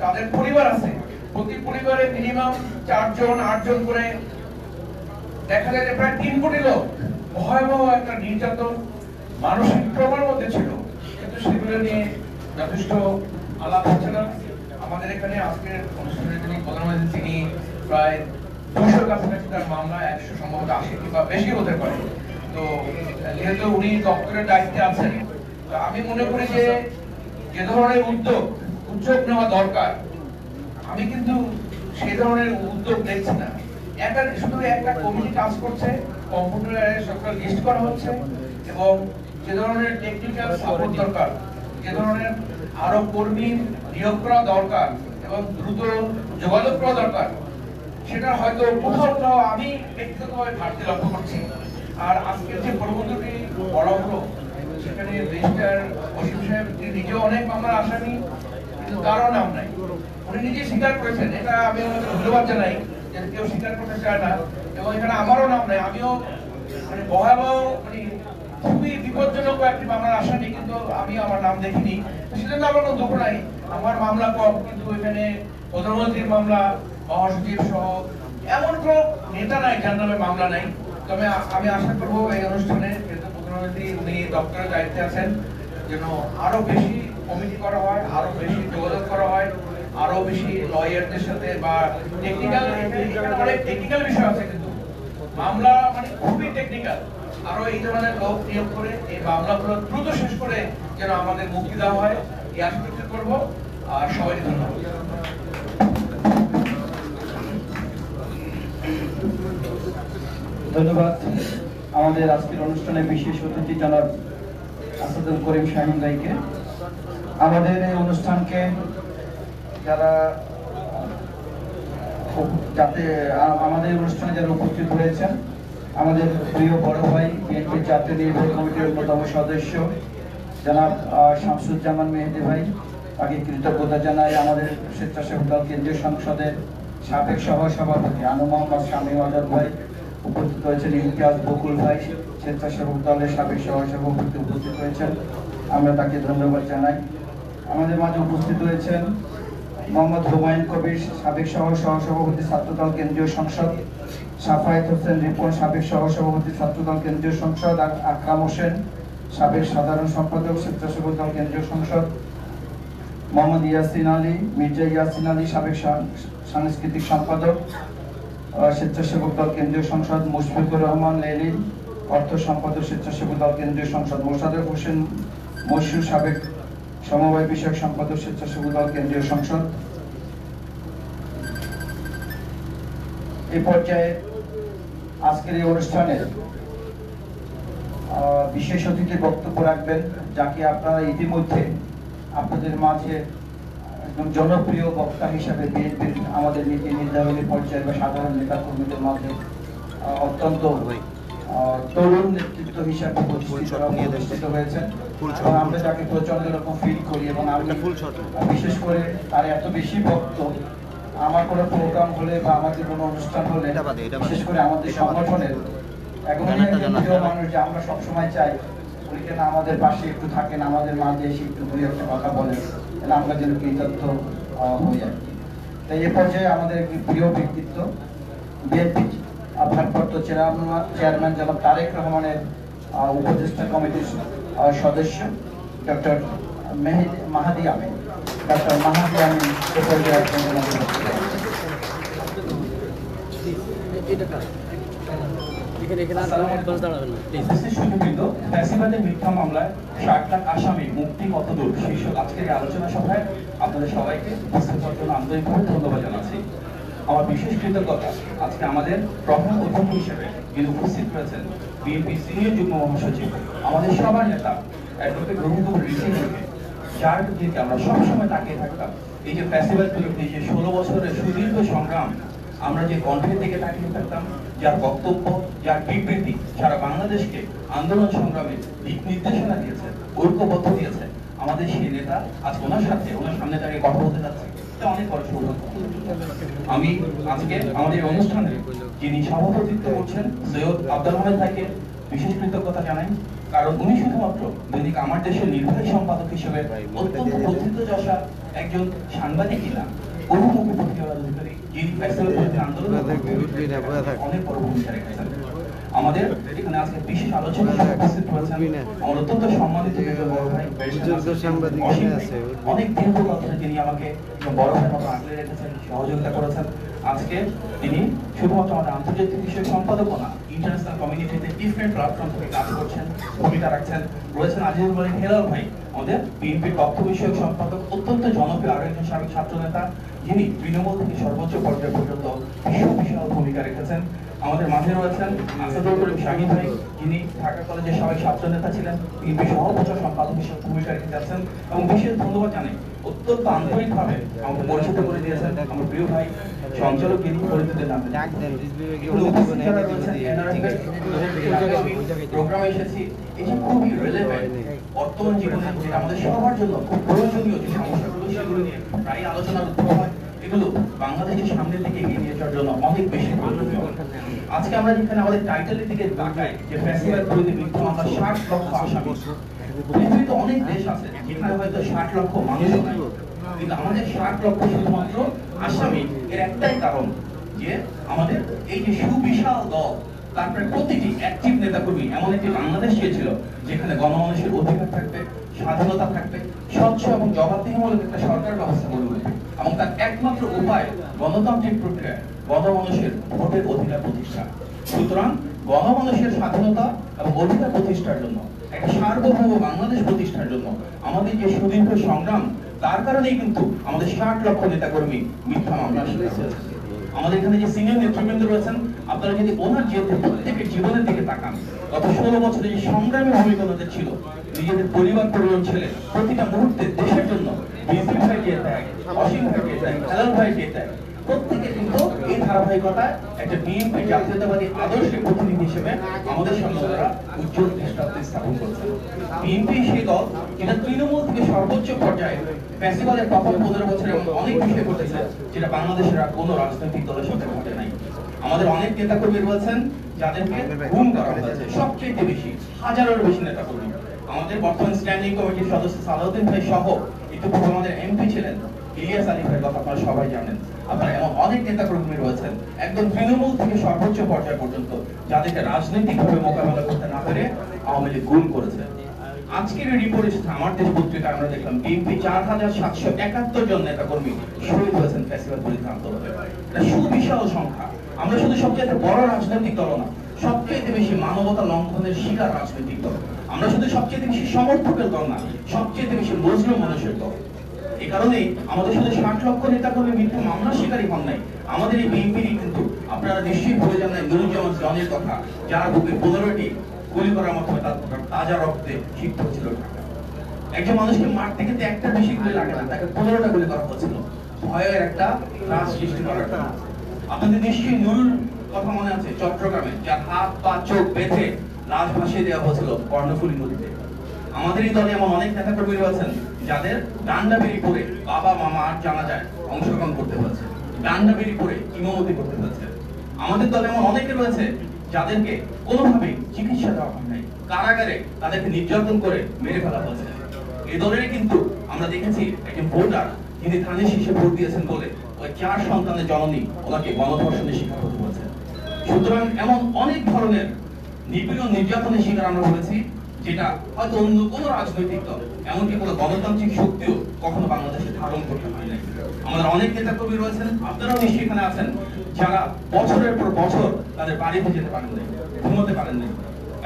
তাদের পরিবার আছে, প্রতি পরিবারে মিনিমাম ৪ জন ৮ জন করে, দেখা যায় যে প্রায় ৩ কোটি লোক। ভয়াবহ একটা নির্যাতন মানসিক প্রমার মধ্যে ছিল, কিন্তু সেগুলো নিয়ে যথেষ্ট আলাপ হচ্ছে না। আমাদের এখানে আজকের অনুষ্ঠানের যিনি প্রধান অতিথি, তিনি প্রায় ২০০ কাছাকাছি তার মামলা, ১০০ সম্ভবত ৮০ কিংবা বেশি হতে পারে। তো যেহেতু উনি দপ্তরের দায়িত্বে আছেন, আমি মনে করি যে যে ধরনের উদ্যোগ নেওয়া দরকার, আমি কিন্তু সেই ধরনের উদ্যোগ দেখছি না। শুধু একটা কমিটি কাজ করছে, কম্পিউটারে সবটা লিস্ট করা হচ্ছে, এবং যে ধরনের টেকনিক্যাল সাপোর্ট দরকার, যে ধরনের আরো কর্মী নিয়োগ করা দরকার এবং দ্রুত যোগাযোগ করা দরকার, সেটা হয়তো কোথাও আমি ব্যক্তিগতভাবে ঘাটতি লক্ষ্য করছি। আর আজকের যে প্রবন্ধটি বড় হলো, সেখানে রেজিস্ট্রার অসীম সাহেব নিজেও অনেক মামলার আসামি, কিন্তু তারও নাম নাই। উনি নিজে স্বীকার করেছেন, এটা আমি ওনাকে ধন্যবাদ জানাই যে কেউ স্বীকার করতে চায় না, এবং এখানে আমারও নাম নাই। আমিও মানে ভয়াবহ খুবই বিপজ্জনক একটি মামলার আসামি, কিন্তু আমি আমার নাম দেখিনি, সেজন্য আমার কোনো দুঃখ নাই। আমার মামলা কম, কিন্তু এখানে প্রধানমন্ত্রীর মামলা, মহাসচিব সহ এমন কোনো নেতা নাই যার নামে মামলা নাই। তবে আমি আশা করবো এই অনুষ্ঠানে, যেহেতু প্রধানমন্ত্রী উনি দপ্তরের দায়িত্বে আছেন, যেন আরো বেশি কমিটি করা হয়, আরো বেশি যোগাযোগ করা হয়, আরো বেশি লয়ারদের সাথে বা টেকনিক্যাল, অনেক টেকনিক্যাল বিষয় আছে, কিন্তু মামলা মানে খুবই টেকনিক্যাল। আরো এই ধরনের লোক নিয়োগ করে এই মামলাগুলো দ্রুত শেষ করে যেন আমাদের মুক্তি দেওয়া হয়, এই আশা করবো। আর সবাই ধন্যবাদ। ধন্যবাদ আমাদের আজকের অনুষ্ঠানে বিশেষ অতিথি জনাব আসাদুল করিম শাহিন ভাইকে। আমাদের এই অনুষ্ঠানকে আমাদের অনুষ্ঠানে যারা উপস্থিত হয়েছেন, আমাদের প্রিয় বড় ভাই, বিএনপির জাতীয় নির্বাহী কমিটির অন্যতম সদস্য জনাব শামসুজ্জামান মেহেদী ভাই, তাকে কৃতজ্ঞতা জানাই। আমাদের স্বেচ্ছাসেবক দল কেন্দ্রীয় সংসদের সাবেক সহসভাপতি আনু মোহাম্মদ শামীম আজাদ ভাই উপস্থিত হয়েছেন। ইমতিয়াজ বকুল ভাই, স্বেচ্ছাসেবক দলের সাবেক সহসভাপতি উপস্থিত হয়েছেন, আমরা তাকে ধন্যবাদ জানাই। আমাদের মাঝে উপস্থিত হয়েছেন মোহাম্মদ হুমায়ুন কবির, সাবেক সহসভাপতি ছাত্রদল কেন্দ্রীয় সংসদ, সাফায়েত হোসেন রিপন, সাবেক সহসভাপতি ছাত্রদল কেন্দ্রীয় সংসদ, আকরাম হোসেন, সাবেক সাধারণ সম্পাদক স্বেচ্ছাসেবক দল কেন্দ্রীয় সংসদ, মোহাম্মদ ইয়াসিন আলী, মির্জা ইয়াসিন আলী, সাবেক সাংস্কৃতিক সম্পাদক স্বেচ্ছাসেবক দল কেন্দ্রীয় সংসদ, মুশফিকুর রহমান লেলিন, অর্থ সম্পাদক স্বেচ্ছাসেবক দল কেন্দ্রীয় সংসদ, মোশাররফ হোসেন মশিউর, সাবেক সমবায় বিষয়ক সম্পাদক স্বেচ্ছাসেবক দল কেন্দ্রীয় সংসদ। এই পর্যায়ে আজকের এই অনুষ্ঠানে বিশেষ অতিথি বক্তব্য রাখবেন, যাকে আপনারা ইতিমধ্যে আপনাদের মাঝে একদম জনপ্রিয় বক্তা হিসাবে বিএনপির আমাদের নীতি নির্ধারণী পর্যায়ে বা সাধারণ নেতা কর্মীদের মাঝে অত্যন্ত তরুণ নেতৃত্ব হিসাবে প্রতিষ্ঠিত হয়েছেন। আমরা যাকে প্রচন্ড রকম ফিল করি, এবং আমি বিশেষ করে তার এত বেশি ভক্ত। আমার কোনো প্রোগ্রাম হলে বা আমাদের কোনো অনুষ্ঠান হলে, বিশেষ করে আমাদের সংগঠনের এমনই একজন প্রিয় মানুষ যে আমরা সবসময় চাই উনি যেন আমাদের পাশে একটু থাকেন, আমাদের মাঝে এসে একটু দুই একটা কথা বলেন, আমরা যেন কৃতার্থ হই আর কি। তাই এ পর্যায়ে আমাদের একটি প্রিয় ব্যক্তিত্ব, বিএনপি ভারপ্রাপ্ত চেয়ারম্যান জনাব তারেক রহমানের উপদেষ্টা কমিটির সদস্য ডক্টর মাহাদি আমিন, এ পর্যায়ে মিথ্যা মামলায় 60 লাখ আসামি মুক্তি কতদূর শীর্ষক আজকের আলোচনা সভায় আপনাদের সবাইকে উপস্থিত হওয়ার জন্য আন্তরিকভাবে ধন্যবাদ জানাচ্ছি। আমার বিশেষ কৃতজ্ঞতা আজকে আমাদের প্রধান অতিথি হিসেবে যিনি উপস্থিত হয়েছেন বিএনপি সিনিয়র যুগ্ম মহাসচিব, আমাদের সবার নেতা অ্যাডভোকেট রবীন্দ্র ঋষিকে, যার দিকে আমরা সবসময় তাকিয়ে থাকতাম। এই যে ফ্যাসিবাদ বিরুদ্ধে যে 16 বছরের সুদীর্ঘ সংগ্রাম, আমরা যে কণ্ঠের দিকে তাকিয়ে থাকতাম, যার বক্তব্য, যার বিবৃতি সারা বাংলাদেশকে আন্দোলন সংগ্রামে দিক নির্দেশনা দিয়েছে, ঐক্যবদ্ধ দিয়েছে, আমাদের সেই নেতা আজ ওনার সাথে ওনার সামনে দাঁড়িয়ে কথা বলতে যাচ্ছে, এটা অনেক বড় সৌভাগ্য। আমি আজকে আমাদের অনুষ্ঠানে যিনি সভাপতিত্ব করছেন সৈয়দ আব্দুল হামিদ ভাইকে বিশেষ কৃতজ্ঞতা জানাই, কারণ উনি শুধুমাত্র দৈনিক আমার দেশের নির্বাহী সম্পাদক হিসেবে অত্যন্ত প্রথিতযশা একজন সাংবাদিকই না, বহুমুখী প্রতিভার অধিকারী, যিনি ফ্যাসিবাদ বিরোধী আন্দোলনে অনেক বড় ভূমিকা রেখেছেন। আমাদের এখানে আজকে বিশেষ আলোচনা উপস্থিত হয়েছেন আমার অত্যন্ত সম্মানিত বড় ভাই অনেক দীর্ঘকাল ধরে তিনি আমাকে বড় ভাইয়ের মতো আগলে রেখেছেন, সহযোগিতা করেছেন। আজকে তিনি শুধুমাত্র আমাদের আন্তর্জাতিক বিষয় সম্পাদক না, ইন্টারন্যাশনাল কমিউনিটিতে ডিফারেন্ট প্ল্যাটফর্ম থেকে কাজ করছেন, ভূমিকা রাখছেন। রয়েছেন আজিজুল মালিক হেলাল ভাই, আমাদের বিএনপির তথ্য বিষয়ক সম্পাদক, অত্যন্ত জনপ্রিয় আরো একজন সাবেক ছাত্র নেতা, যিনি তৃণমূল থেকে সর্বোচ্চ পর্যায় পর্যন্ত বিশাল ভূমিকা রেখেছেন। আমাদের মাঝে রয়েছেন আসাদুল করিম শাহী ভাই, যিনি ঢাকা কলেজের সাবেক ছাত্র নেতা ছিলেন, বিএনপি সহপ্রচার সম্পাদক হিসেবে ভূমিকা রেখে যাচ্ছেন। এবং বিশেষ ধন্যবাদ জানাই, অত্যন্ত আন্তরিকভাবে আমাকে পরিচিত করে দিয়েছেন আমার প্রিয় ভাই সঞ্চালক যিনি পরিচিতের নামে প্রোগ্রামে এসেছি। এই যে খুবই রিলেভেন্ট বর্তমান জীবনে যেটা আমাদের সবার জন্য খুব প্রয়োজনীয় যে সমস্যাগুলো, সেগুলো নিয়ে প্রায় আলোচনার উদ্ভব হয়। এগুলো বাংলাদেশের সামনের দিকে এগিয়ে নিয়ে যাওয়ার জন্য অনেক বেশি প্রয়োজনীয়। আজকে আমরা যেখানে আমাদের টাইটেলের দিকে তাকাই যে ফ্যাসিবাদ বিরোধী মিথ্যা মামলা 60 লক্ষ আসামি, পৃথিবীতে অনেক দেশ আছে যেখানে হয়তো 60 লক্ষ মানুষও নাই, কিন্তু আমাদের 60 লক্ষ শুধুমাত্র আসামি। এর একটাই কারণ যে আমাদের এই যে সুবিশাল দল, তারপরে প্রতিটি অ্যাক্টিভ নেতাকর্মী এমন একটি বাংলাদেশ চেয়েছিল যেখানে গণমানুষের অধিকার থাকবে, স্বাধীনতা থাকবে, স্বচ্ছ এবং জবাবদিহিমূলক একটা সরকার ব্যবস্থা করবে। এবং তার একমাত্র উপায় গণতান্ত্রিক প্রক্রিয়া, গণমানুষের ভোটের অধিকার প্রতিষ্ঠা। সুতরাং গণমানুষের স্বাধীনতা এবং অধিকার প্রতিষ্ঠার জন্য, একটা সার্বভৌম বাংলাদেশ প্রতিষ্ঠার জন্য আমাদের যে সুদীর্ঘ সংগ্রাম, তার কারণেই কিন্তু আমাদের 60 লক্ষ নেতাকর্মী মিথ্যা মামলার শিকার হয়েছে। আমাদের এখানে যে সিনিয়র নেতৃবৃন্দ রয়েছেন, আপনারা যদি ওনার যে প্রত্যেকের জীবনের দিকে তাকান, গত 16 বছরে যে সংগ্রামী ভূমিকা ওনাদের ছিল, নিজেদের পরিবার পরিজন ছেলে প্রতিটা মুহূর্তে দেশের জন্য বিএনপি ভাই যে ত্যাগ, অসীম ভাই যে ত্যাগ, হেলাল ভাই যে ত্যাগ, প্রত্যেকে কিন্তু এই ধারাবাহিকতায় একটা বিএনপি জাতীয়তাবাদী আদর্শের প্রতিনিধি হিসেবে আমাদের সামনে তারা উজ্জ্বল দৃষ্টান্ত স্থাপন করছে। বিএনপি সেই দল যেটা তৃণমূল থেকে সর্বোচ্চ পর্যায়ে ফ্যাসিবাদের প্রথম 15 বছরে অনেক বিষয় ঘটেছে যেটা বাংলাদেশের আর কোনো রাজনৈতিক দলের সাথে ঘটে নাই। আমাদের অনেক নেতাকর্মী রয়েছেন যাদেরকে গুম করা হয়েছে, সবচেয়ে বেশি, হাজারেরও বেশি নেতাকর্মী। আমাদের বর্তমান স্ট্যান্ডিং কমিটির সদস্য সালাউদ্দিন ভাই সহ ইতিপূর্বে আমাদের এমপি ছিলেন ইলিয়াস আলী ভাইয়ের কথা আপনারা সবাই জানেন। আপনারা এমন অনেক নেতাকর্মী রয়েছেন একদম তৃণমূল থেকে সর্বোচ্চ পর্যায় পর্যন্ত, যাদেরকে রাজনৈতিকভাবে মোকাবেলা করতে না পেরে আওয়ামী লীগ গুম করেছে। আজকের এই রিপোর্ট এসেছে আমার দেশ পত্রিকা, আমরা দেখলাম বিএনপি 4771 জন নেতাকর্মী শহীদ হয়েছেন ফ্যাসিবাদ বিরোধী আন্দোলনে। এটা সুবিশাল সংখ্যা। আমরা শুধু সবচেয়ে বড় রাজনৈতিক দল না, সবচেয়ে বেশি মানবতা লঙ্ঘনের শিকার রাজনৈতিক দল। আমরা শুধু সবচেয়ে বেশি সমর্থকের দল না, সবচেয়ে বেশি মজলুম মানুষের দল। এই কারণেই আমাদের শুধু 60 লক্ষ নেতাকর্মী মিথ্যা মামলার শিকারী হন নাই, আমাদের এই বিএনপিরই কিন্তু আপনারা নিশ্চয়ই ভুলে যান নুরুজ্জামান জনের কথা, যার বুকে 15টি গুলি করার মাধ্যমে তার তাজা রক্তে সিক্ত ছিল ঢাকা। একজন মানুষকে মারতে কিন্তু একটা বেশি গুলি লাগে না, তাকে 15টা গুলি করা হয়েছিল ভয়ের একটা রাজ সৃষ্টি করার জন্য। আপনাদের নিশ্চয়ই নুরুর কথা মনে আছে, চট্টগ্রামে যার হাত পা চোখ বেঁধে লাশ ভাসিয়ে দেওয়া হয়েছিল কর্ণফুলী নদীতে। আমাদের এই দলে এমন অনেক নেতাকর্মী রয়েছেন যাদের ডান্ডা বেরি পরে বাবা মামা আর জানাজায় অংশগ্রহণ করতে হয়েছে, ডান্ডা বেরি পরে ইমামতি করতে হয়েছে। আমাদের দলে এমন অনেকে রয়েছে যাদেরকে কোনোভাবেই চিকিৎসা দেওয়া হয় নাই, কারাগারে তাদেরকে নির্যাতন করে মেরে ফেলা হয়েছে। এই দলেরই কিন্তু আমরা দেখেছি একজন ভোটার যিনি ধানের শীষে ভোট দিয়েছেন বলে ওই 4 সন্তানের জননী ওনাকে গণধর্ষণের শিকার হতে হয়েছে। সুতরাং এমন অনেক ধরনের নিপীড়ন নির্যাতনের শিকার আমরা হয়েছি, যেটা হয়তো অন্য কোনো রাজনৈতিক দল, এমনকি কোনো গণতান্ত্রিক শক্তিও কখনো বাংলাদেশে ধারণ করতে পারে নাই। আমাদের অনেক নেতাকর্মী রয়েছেন, আপনারাও নিশ্চয়ই এখানে আছেন, যারা বছরের পর বছর তাদের বাড়িতে যেতে পারেন নাই, ঘুমোতে পারেন নাই।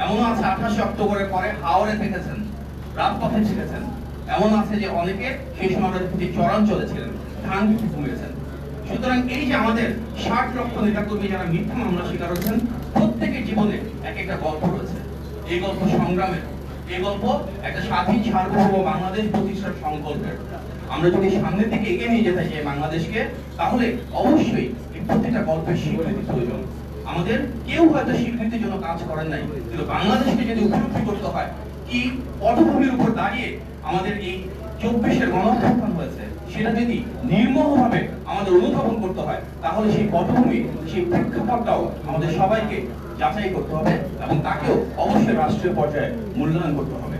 এমন আছে 28 অক্টোবরের পরে হাওড়ে থেকেছেন, রাজপথে থেকেছেন। এমন আছে যে অনেকে সেই সময় আমরা দেখেছি চরাঞ্চলে ছিলেন, ধান খেতে ঘুমিয়েছেন। সুতরাং এই যে আমাদের 60 লক্ষ নেতাকর্মী যারা মিথ্যা মামলা শিকার হচ্ছেন, প্রত্যেকের জীবনে এক একটা গল্প রয়েছে। এই গল্প সংগ্রামের, এই গল্প একটা স্বাধীন সার্বভৌম বাংলাদেশ প্রতিষ্ঠার সংকল্পের। আমরা যদি সামনের দিকে এগিয়ে নিয়ে যেতে চাই বাংলাদেশকে, তাহলে অবশ্যই এই প্রত্যেকটা গল্পের স্বীকৃতি প্রয়োজন। আমাদের কেউ হয়তো স্বীকৃতির জন্য কাজ করেন নাই, কিন্তু বাংলাদেশকে যদি উপলব্ধি করতে হয় কি পটভূমির উপর দাঁড়িয়ে আমাদের এই 24-এর গণঅভ্যুত্থান হয়েছে, সেটা যদি নির্মমভাবে আমাদের অনুধাবন করতে হয়, তাহলে সেই পটভূমি, সেই প্রেক্ষাপটটাও আমাদের সবাইকে যাচাই করতে হবে এবং তাকেও অবশ্যই রাষ্ট্রীয় পর্যায়ে মূল্যায়ন করতে হবে।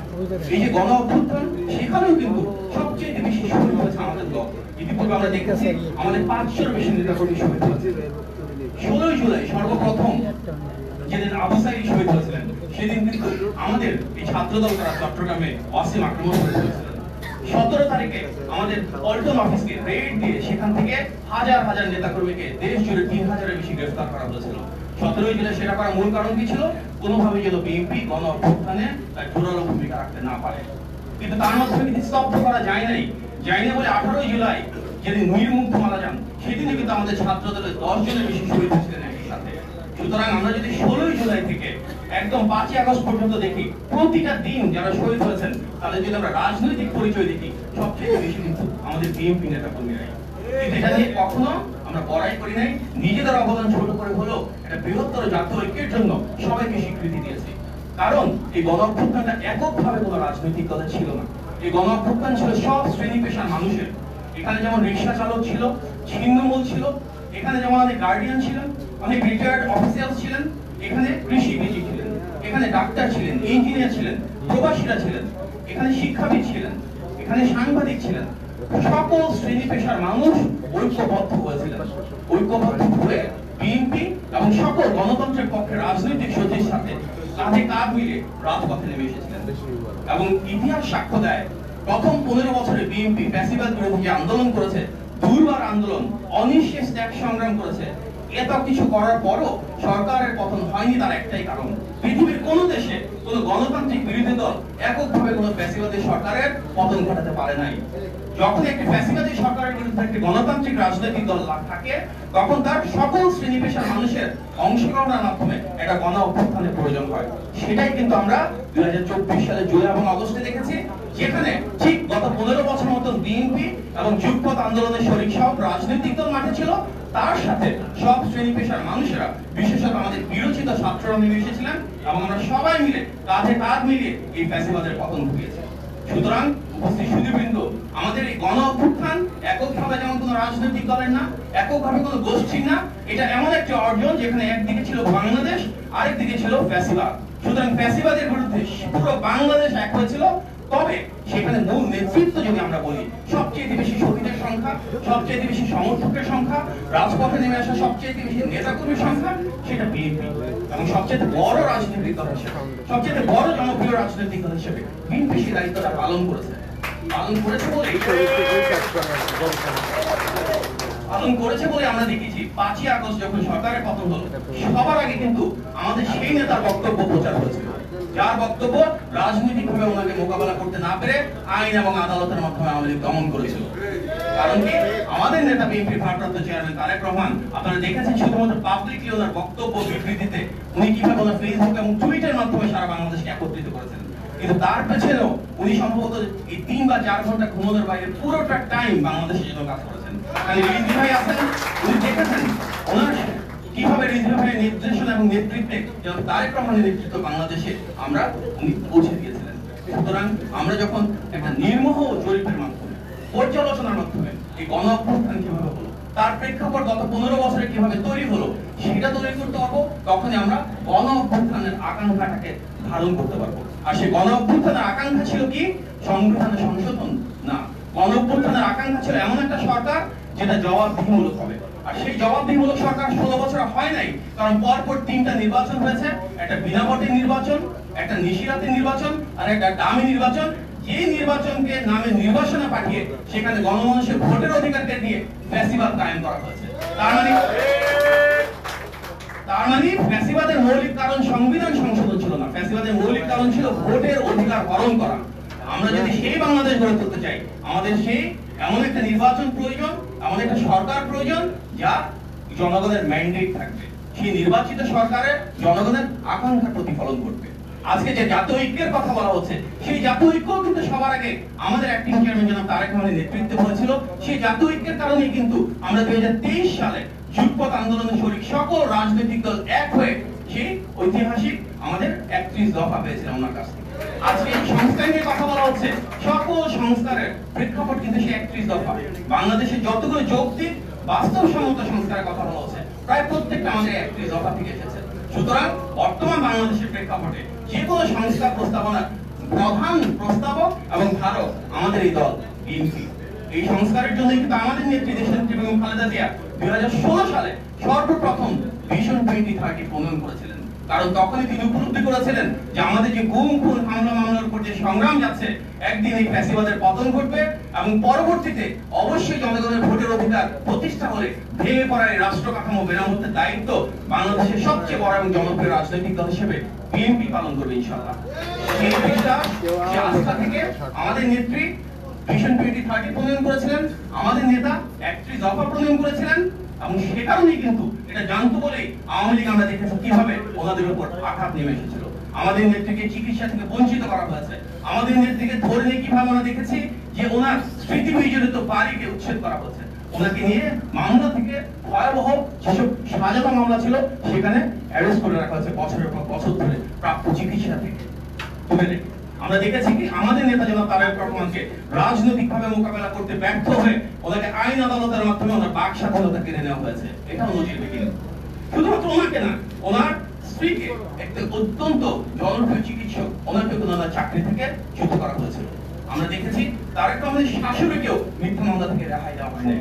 এই যে গণঅভ্যুত্থান, সেখানেও কিন্তু সবচেয়ে বেশি শহীদ হয়েছে আমাদের দল। ইতিপূর্বে আমরা দেখেছি আমাদের 500-এর বেশি নেতাকর্মী শহীদ হয়েছে। 16 জুলাই সর্বপ্রথম যেদিন আবু সাঈদ শহীদ হয়েছিলেন সেদিন কিন্তু আমাদের এই ছাত্রদল তারা চট্টগ্রামে অসীম আক্রমণ করেছিলেন। 17 তারিখে আমাদের পল্টন অফিসকে রেড দিয়ে সেখান থেকে হাজার হাজার নেতাকর্মীকে দেশ জুড়ে 3000-এর বেশি গ্রেফতার করা হয়েছিল। 17 জুলাই সেটা করার মূল কারণ কি ছিল? কোনোভাবে যেন বিএনপি গণ অভ্যুত্থানে তার জোরালো ভূমিকা রাখতে না পারে। কিন্তু তার মাধ্যমে কিন্তু স্তব্ধ করা যায় নাই বলে 18 জুলাই যেদিন নির্মুগ্ধ মারা যান সেদিনই কিন্তু আমাদের ছাত্র দলের 10 জনের বেশি শহীদ হয়েছিলেন একই সাথে। সুতরাং আমরা যদি 16 জুলাই থেকে একদম 5 আগস্ট পর্যন্ত দেখি, প্রতিটা দিন যারা শহীদ হয়েছেন তাদের যদি আমরা রাজনৈতিক পরিচয় দেখি, সবচেয়ে বেশি কিন্তু আমাদের বিএনপি নেতা কর্মীরাই। কিন্তু এটা নিয়ে কখনো আমরা বড়াই করি নাই, নিজেদের অবদান ছোট করে হলেও একটা বৃহত্তর জাতীয় ঐক্যের জন্য সবাইকে স্বীকৃতি দিয়েছি। কারণ এই গণ অভ্যুত্থানটা এককভাবে কোনো রাজনৈতিক দলের ছিল না, এই গণ অভ্যুত্থান ছিল সব শ্রেণী পেশার মানুষের। এখানে যেমন রিক্সা চালক ছিল, ছিন্নমূল ছিল, এখানে যেমন অনেক গার্ডিয়ান ছিলেন, অনেক রিটায়ার্ড অফিসার ছিলেন, এখানে কৃষিবিদ ছিলেন, এখানে ডাক্তার ছিলেন, ইঞ্জিনিয়ার ছিলেন, প্রবাসীরা ছিলেন, এখানে শিক্ষাবিদ ছিলেন, এখানে সাংবাদিক ছিলেন। সকল শ্রেণী পেশার মানুষ ঐক্যবদ্ধ হয়েছিলেন। ঐক্যবদ্ধ হয়ে বিএনপি এবং সকল গণতন্ত্রের পক্ষে রাজনৈতিক শক্তির সাথে কাঁধে কাঁধ মিলে রাজপথে নেমে এসেছিলেন। এবং ইতিহাস সাক্ষ্য দেয়, প্রথম 15 বছরে বিএনপি ফ্যাসিবাদ বিরোধী যে আন্দোলন করেছে, দুর্বার আন্দোলন, অনিঃশেষ ত্যাগ সংগ্রাম করেছে, এত কিছু করার পরও সরকারের পতন হয়নি। তার একটাই কারণ, পৃথিবীর কোন দেশে কোন গণতান্ত্রিক বিরোধী দল এককভাবে কোন ফ্যাসিবাদী সরকারের পতন ঘটাতে পারে নাই। যখন একটি ফ্যাসিবাদী সরকারের বিরুদ্ধে একটি গণতান্ত্রিক রাজনৈতিক দল থাকে, তখন তার সকল শ্রেণী পেশার মানুষের অংশগ্রহণের মাধ্যমে একটা গণ অভ্যুত্থানের প্রয়োজন হয়। সেটাই কিন্তু আমরা 2024 সালে জুলাই এবং আগস্টে দেখেছি, যেখানে ঠিক গত 15 বছর মতন বিএনপি এবং যুগপৎ আন্দোলনের শরিক সব রাজনৈতিক দল মাঠে ছিল, তার সাথে সব শ্রেণী পেশার মানুষেরা, বিশেষত আমাদের বিরোচিত ছাত্ররা নেমে এসেছিলেন এবং আমরা সবাই মিলে কাঁধে কাঁধ মিলিয়ে এই ফ্যাসিবাদের পতন ঘটিয়েছি। সুতরাং উপস্থিত সুধীবৃন্দ, আমাদের এই গণ অভ্যুত্থান এককভাবে যেমন কোনো রাজনৈতিক দলের না, এককভাবে কোনো গোষ্ঠীর না, এটা এমন একটি অর্জন যেখানে একদিকে ছিল বাংলাদেশ, আরেকদিকে ছিল ফ্যাসিবাদ। সুতরাং ফ্যাসিবাদের বিরুদ্ধে পুরো বাংলাদেশ এক হয়েছিল। তবে সেখানে মূল নেতৃত্ব যদি আমরা বলি, সবচেয়ে বেশি শহীদের সংখ্যা, সবচেয়ে বেশি সমর্থকের সংখ্যা, রাজপথে নেমে আসা সবচেয়ে বেশি নেতাকর্মীর সংখ্যা, সেটা বিএনপি। এবং সবচেয়ে বড় রাজনৈতিক দল হিসেবে, সবচেয়ে বড় জনপ্রিয় রাজনৈতিক দল হিসেবে বিএনপি সেই দায়িত্বটা পালন করেছে বলে আমরা দেখেছি 5ই আগস্ট যখন সরকারের পতন হলো, সবার আগে কিন্তু আমাদের সেই নেতার বক্তব্য প্রচার হয়েছিল, যার বক্তব্য রাজনৈতিকভাবে ওনাকে মোকাবেলা করতে না পেরে আইন এবং আদালতের মাধ্যমে আমাদের দমন করেছিল। কারণ কি, আমাদের নেতা বিএনপির ভারপ্রাপ্ত চেয়ারম্যান তারেক রহমান, আপনারা দেখেছেন শুধুমাত্র পাবলিকলি ওনার বক্তব্য বিবৃতিতে উনি কিভাবে ওনার ফেসবুক এবং টুইটারের মাধ্যমে সারা বাংলাদেশকে একত্রিত করেছেন। কিন্তু তার পেছনেও উনি সম্ভবত এই 3 বা 4 ঘন্টা ঘুমানোর বাইরে পুরোটা টাইম বাংলাদেশের জন্য কাজ করেছেন। রিজভী ভাই আছেন, উনি দেখেছেন ওনার কিভাবে রিজভী ভাইয়ের নির্দেশনা এবং নেতৃত্বে যেমন তারেক রহমানের নেতৃত্ব বাংলাদেশে আমরা উনি পৌঁছে দিয়েছিলেন। সুতরাং আমরা যখন একটা নির্মোহ জরিপের মাধ্যমে, পর্যালোচনার মাধ্যমে এই গণ অভ্যুত্থান কিভাবে হলো, তার প্রেক্ষাপট গত 15 বছরে কিভাবে তৈরি হলো, সেটা তৈরি করতে পারবো, তখনই আমরা গণ অভ্যুত্থানের আকাঙ্ক্ষাটাকে ধারণ করতে পারবো। আর সেই গণ অভ্যুত্থানের আকাঙ্ক্ষা ছিল কি? সংবিধানের সংশোধন না, গণ অভ্যুত্থানের আকাঙ্ক্ষা ছিল এমন একটা সরকার যেটা জবাবদিহিমূলক হবে। আর সেই জবাবদিহিমূলক সরকার 16 বছর হয় নাই, কারণ পরপর 3টা নির্বাচন হয়েছে, একটা বিনা ভোটের নির্বাচন, একটা নিশিরাতের নির্বাচন, আর একটা ডামি নির্বাচন। যে নির্বাচনকে নামে নির্বাচনে পাঠিয়ে সেখানে গণমানুষের ভোটের অধিকারকে দিয়ে ফ্যাসিবাদ কায়েম করা হয়েছে। তার মানে ফ্যাসিবাদের মৌলিক কারণ সংবিধান সংশোধন ছিল না, ফ্যাসিবাদের মৌলিক কারণ ছিল ভোটের অধিকার হরণ করা। আমরা যদি সেই বাংলাদেশ গড়ে তুলতে চাই, আমাদের সেই এমন একটা নির্বাচন প্রয়োজন, আমাদের একটা সরকার প্রয়োজন যা জনগণের ম্যান্ডেট থাকবে, সেই নির্বাচিত সরকারের জনগণের আকাঙ্ক্ষা প্রতিফলন করবে। আজকে যে জাতীয় ঐক্যের কথা বলা হচ্ছে, সেই জাতীয় ঐক্য কিন্তু সবার আগে আমাদের অ্যাক্টিং চেয়ারম্যান জনাব তারেক রহমানের নেতৃত্বে হয়েছিল। সেই জাতীয় ঐক্যের কারণেই কিন্তু আমরা 2023 সালে যুগপৎ আন্দোলনের শরিক সকল রাজনৈতিক দল এক হয়ে সেই ঐতিহাসিক আমাদের 31 দফা পেয়েছিলাম ওনার কাছ থেকে। আজকে এই সংস্কার নিয়ে কথা বলা হচ্ছে, সকল সংস্কারের প্রেক্ষাপট কিন্তু সেই 31 দফা। বাংলাদেশে যতগুলো যৌক্তিক বাস্তবসম্মত সংস্কারের কথা বলা হচ্ছে, প্রায় প্রত্যেকটা আমাদের 31 দফা থেকে এসেছে। সুতরাং বর্তমান বাংলাদেশের প্রেক্ষাপটে যে কোনো সংস্কার প্রস্তাবনার প্রধান প্রস্তাবক এবং ধারক আমাদের এই দল বিএনপি। এই সংস্কারের জন্য কিন্তু আমাদের নেত্রী দেশনেত্রী বেগম খালেদা জিয়া 2016 সালে সর্বপ্রথম ভিশন 2030 প্রণয়ন করেছিলেন। কারণ তখনই তিনি উপলব্ধি করেছিলেন যে আমাদের যে গুম খুন হামলা মামলার উপর যে সংগ্রাম যাচ্ছে, একদিন এই ফ্যাসিবাদের পতন ঘটবে এবং পরবর্তীতে অবশ্যই জনগণের ভোটের অধিকার প্রতিষ্ঠা হলে ভেঙে পড়া এই রাষ্ট্র কাঠামো মেরামতের দায়িত্ব বাংলাদেশের সবচেয়ে বড় এবং জনপ্রিয় রাজনৈতিক দল হিসেবে বিএনপি পালন করবে ইনশাআল্লাহ। সেই বিশ্বাস, সেই আস্থা থেকে আমাদের নেত্রী ভিশন 2030 প্রণয়ন করেছিলেন, আমাদের নেতা 31 দফা প্রণয়ন করেছিলেন এবং সে কারণেই কিন্তু এটা জানতো বলেই আওয়ামী লীগ আমরা দেখেছি কিভাবে ওনাদের উপর আঘাত নেমে এসেছিল। আমাদের নেত্রীকে চিকিৎসা থেকে বঞ্চিত করা হয়েছে, আমাদের নেত্রীকে ধরে নিয়ে কিভাবে আমরা দেখেছি যে ওনার স্মৃতি বিজড়িত বাড়িকে উচ্ছেদ করা হয়েছে, ওনাকে নিয়ে মামলা থেকে ভয়াবহ যেসব সাজানো মামলা ছিল সেখানে অ্যারেস্ট করে রাখা হয়েছে বছরের পর বছর ধরে প্রাপ্য চিকিৎসা থেকে তুলে রেখে। আমরা দেখেছি কি আমাদের নেতা জনাব তারেক রহমানকে রাজনৈতিকভাবে মোকাবেলা করতে ব্যর্থ হয়ে ওনাকে আইন আদালতের মাধ্যমে ওনার বাক স্বাধীনতা কেড়ে নেওয়া হয়েছে। এটাও নজিরবিহীন। শুধুমাত্র ওনাকে না, ওনার স্ত্রীকে, একটা অত্যন্ত জনপ্রিয় চিকিৎসক, ওনাকে ওনার চাকরি থেকে চ্যুত করা হয়েছিল। আমরা দেখেছি তারেক রহমানের শাশুড়িকেও মিথ্যা মামলা থেকে রেহাই দেওয়া হয়নি।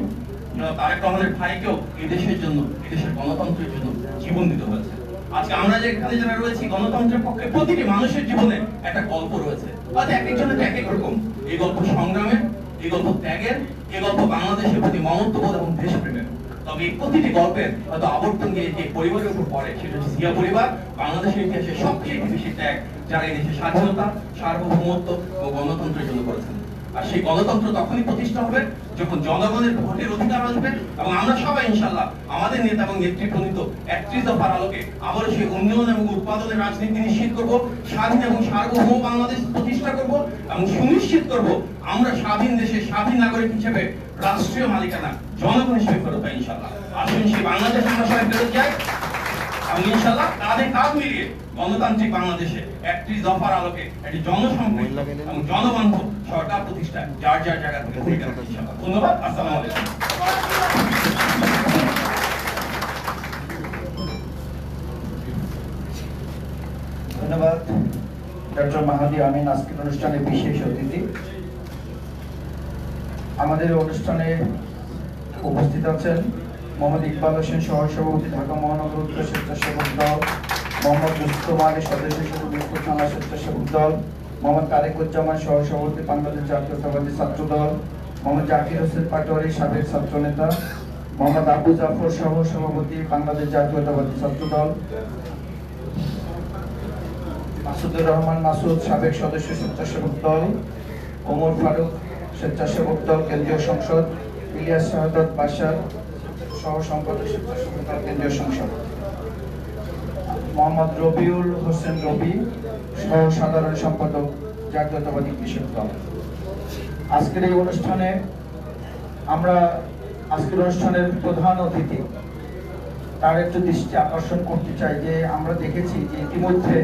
তারেক রহমানের ভাইকেও এই দেশের জন্য, এই দেশের গণতন্ত্রের জন্য জীবন দিতে হয়েছে। আজকে আমরা যে এখানে যারা রয়েছি, গণতন্ত্রের পক্ষে প্রতিটি মানুষের জীবনে একটা গল্প রয়েছে, হয়তো এক একজনের এক এক রকম। এই গল্প সংগ্রামের, এই গল্প ত্যাগের, এই গল্প বাংলাদেশের প্রতি মমত্ববোধ এবং দেশপ্রেমের। তবে এই প্রতিটি গল্পের হয়তো আবর্তন গিয়ে যে পরিবারের উপর পড়ে সেটা হচ্ছে জিয়া পরিবার। বাংলাদেশের ইতিহাসে সবচেয়ে বেশি ত্যাগ যারা এই দেশের স্বাধীনতা, সার্বভৌমত্ব ও গণতন্ত্রের জন্য করেছেন। আর সেই গণতন্ত্র তখনই প্রতিষ্ঠা হবে যখন জনগণের ভোটের অধিকার আসবে এবং আমরা সবাই ইনশাআল্লাহ আমাদের নেতা এবং নেত্রী প্রণীত 31 দফার আলোকে আবারও সেই উন্নয়ন এবং উৎপাদনের রাজনীতি নিশ্চিত করব, স্বাধীন এবং সার্বভৌম বাংলাদেশ প্রতিষ্ঠা করব এবং সুনিশ্চিত করব আমরা স্বাধীন দেশের স্বাধীন নাগরিক হিসেবে রাষ্ট্রীয় মালিকানা জনগণ হিসেবে ফেরত পাই ইনশাআল্লাহ। আসুন সেই বাংলাদেশ আমরা সবাই ফেরত যাই এবং ইনশাআল্লাহ কাঁধে কাঁধ মিলিয়ে গণতান্ত্রিক বাংলাদেশে 31 দফার আলোকে একটি জনসম্পৃক্ত এবং জনবান্ধব সরকার প্রতিষ্ঠা যার যার জায়গা থেকে হয়ে গেল ইনশাআল্লাহ। ধন্যবাদ। আসসালামু আলাইকুম। ধন্যবাদ ডক্টর মাহাদি আমিন। আজকের অনুষ্ঠানে বিশেষ অতিথি। আমাদের অনুষ্ঠানে উপস্থিত আছেন মোহাম্মদ ইকবাল হোসেন, সহসভাপতি, ঢাকা মহানগর উত্তর স্বেচ্ছাসেবক দল, মোহাম্মদ রুস্তম আলী, সদস্য সচিব, মিরপুর থানা স্বেচ্ছাসেবক দল, মোহাম্মদ তারেকুজ্জামান, সহসভাপতি, বাংলাদেশ জাতীয়তাবাদী ছাত্র দল, মোহাম্মদ জাকির হোসেন পাটোয়ারি, সাবেক ছাত্র নেতা, মোহাম্মদ আবু জাফর, সহসভাপতি, বাংলাদেশ জাতীয়তাবাদী ছাত্র দল, মাসুদুর রহমান মাসুদ, সাবেক সদস্য স্বেচ্ছাসেবক দল, ওমর ফারুক, স্বেচ্ছাসেবক দল কেন্দ্রীয় সংসদ, ইলিয়াস শাহাদাত বাশার, সহ সম্পাদক স্বেচ্ছাসেবক দল কেন্দ্রীয় সংসদ, মোহাম্মদ রবিউল হোসেন রবি, সহ সাধারণ সম্পাদক জাতীয়তাবাদী কৃষক দল। আজকের এই অনুষ্ঠানে আজকের অনুষ্ঠানের প্রধান অতিথি, তার একটু দৃষ্টি আকর্ষণ করতে চাই যে আমরা দেখেছি যে ইতিমধ্যে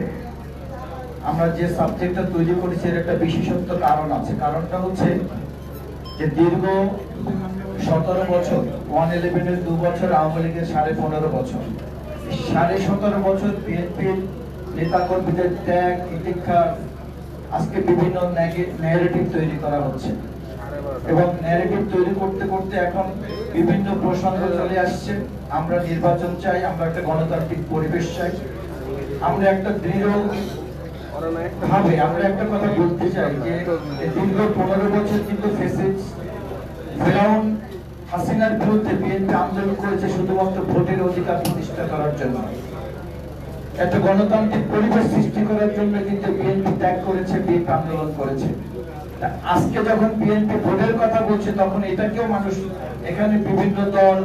আমরা যে সাবজেক্টটা তৈরি করেছি এর একটা বিশেষত্ব কারণ আছে। কারণটা হচ্ছে যে দীর্ঘ 17 বছর, 111-এর 2 বছর, আওয়ামী লীগের 15.5 বছর, 17.5 বছর বিএনপির নেতাকর্মীদের ত্যাগ প্রতীক্ষা আজকে বিভিন্ন ন্যারেটিভ তৈরি করা হচ্ছে এবং ন্যারেটিভ তৈরি করতে করতে এখন বিভিন্ন প্রসঙ্গ চলে আসছে। আমরা নির্বাচন চাই, আমরা একটা গণতান্ত্রিক পরিবেশ চাই, আমরা একটা দৃঢ় ভাবে আমরা একটা কথা বলতে চাই যে দীর্ঘ 15 বছর কিন্তু ফেরাউন হাসিনার বিরুদ্ধে বিএনপি আন্দোলন করেছে শুধুমাত্র ভোটের অধিকার প্রতিষ্ঠা করার জন্য, একটা গণতান্ত্রিক পরিবেশ সৃষ্টি করার জন্য কিন্তু বিএনপি ত্যাগ করেছে, বিএনপি আন্দোলন করেছে। আজকে যখন বিএনপি ভোটের কথা বলছে তখন এটাকেও মানুষ, এখানে বিভিন্ন দল,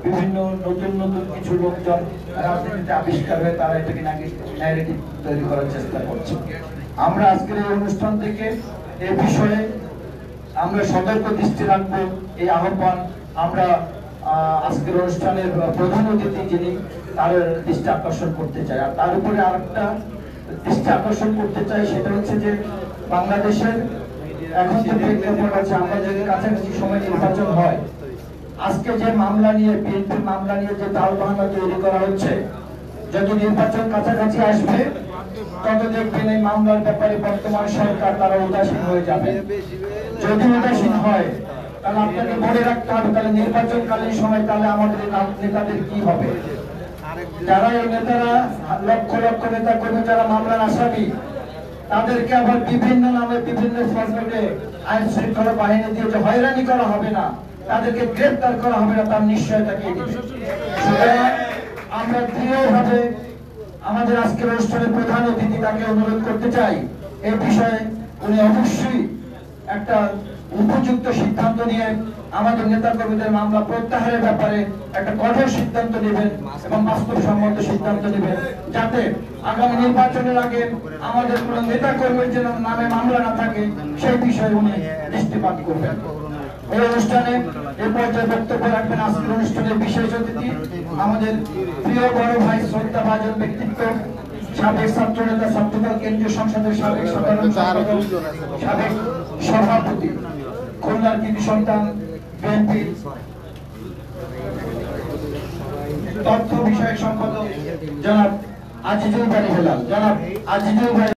বিভিন্ন নতুন নতুন কিছু লোকজন রাজনীতিতে আবিষ্কার হয়ে তারা এটাকে নাকি ন্যারেটিভ তৈরি করার চেষ্টা করছে। আমরা আজকের এই অনুষ্ঠান থেকে এই বিষয়ে আমরা সতর্ক দৃষ্টি রাখবো, এই আহ্বান আমরা আজকের অনুষ্ঠানের প্রধান অতিথি যিনি তার দৃষ্টি আকর্ষণ করতে চাই। আর তার উপরে আরেকটা দৃষ্টি আকর্ষণ করতে চাই, সেটা হচ্ছে যে বাংলাদেশের এখন যে প্রেক্ষাপট আছে, আমরা যদি কাছাকাছি সময় নির্বাচন হয়, আজকে যে মামলা নিয়ে বিএনপির মামলা নিয়ে যে তালবাহানা তৈরি করা হচ্ছে, যত নির্বাচন কাছাকাছি আসবে তত দেখবেন এই মামলার ব্যাপারে বর্তমান সরকার তারা উদাসীন হয়ে যাবে। যদি উদাসীন হয় তাহলে আপনাকে মনে রাখতে হবে তাহলে নির্বাচনকালীন সময় তাহলে আমাদের নেতাদের কি হবে। যারা এই নেতারা লক্ষ লক্ষ নেতা কর্মী যারা মামলার আসামি, তাদেরকে আবার বিভিন্ন নামে বিভিন্ন ফরম্যাটে আইন শৃঙ্খলা বাহিনী দিয়ে যে হয়রানি করা হবে না, তাদেরকে গ্রেফতার করা হবে না, তার নিশ্চয়তা কে দিবে? সুতরাং আমরা দৃঢ়ভাবে আমাদের আজকের অনুষ্ঠানের প্রধান অতিথি তাকে অনুরোধ করতে চাই, এই বিষয়ে উনি অবশ্যই একটা উপযুক্ত সিদ্ধান্ত নিয়ে আমাদের নেতা কর্মীদের মামলা প্রত্যাহারের ব্যাপারে একটা কঠোর সিদ্ধান্ত নেবেন এবং বাস্তবসম্মত সিদ্ধান্ত নেবেন, যাতে আগামী নির্বাচনের আগে আমাদের কোন নেতা কর্মীর যেন নামে মামলা না থাকে সেই বিষয়ে উনি দৃষ্টিপাত করবেন। এই অনুষ্ঠানে এই পর্যায়ে বক্তব্য রাখবেন আজকের অনুষ্ঠানের বিশেষ অতিথি, আমাদের প্রিয় বড় ভাই, শ্রদ্ধাভাজন ব্যক্তিত্ব, সাবেক ছাত্র নেতা, ছাত্রদল কেন্দ্রীয় সংসদের সাবেক সাধারণ সম্পাদক, সাবেক সভাপতি, খুলনার কৃতি সন্তান, বিএনপি তথ্য বিষয়ক সম্পাদক জনাব আজিজুল বাড়ি হেলাল। জনাব আজিজুল ভাই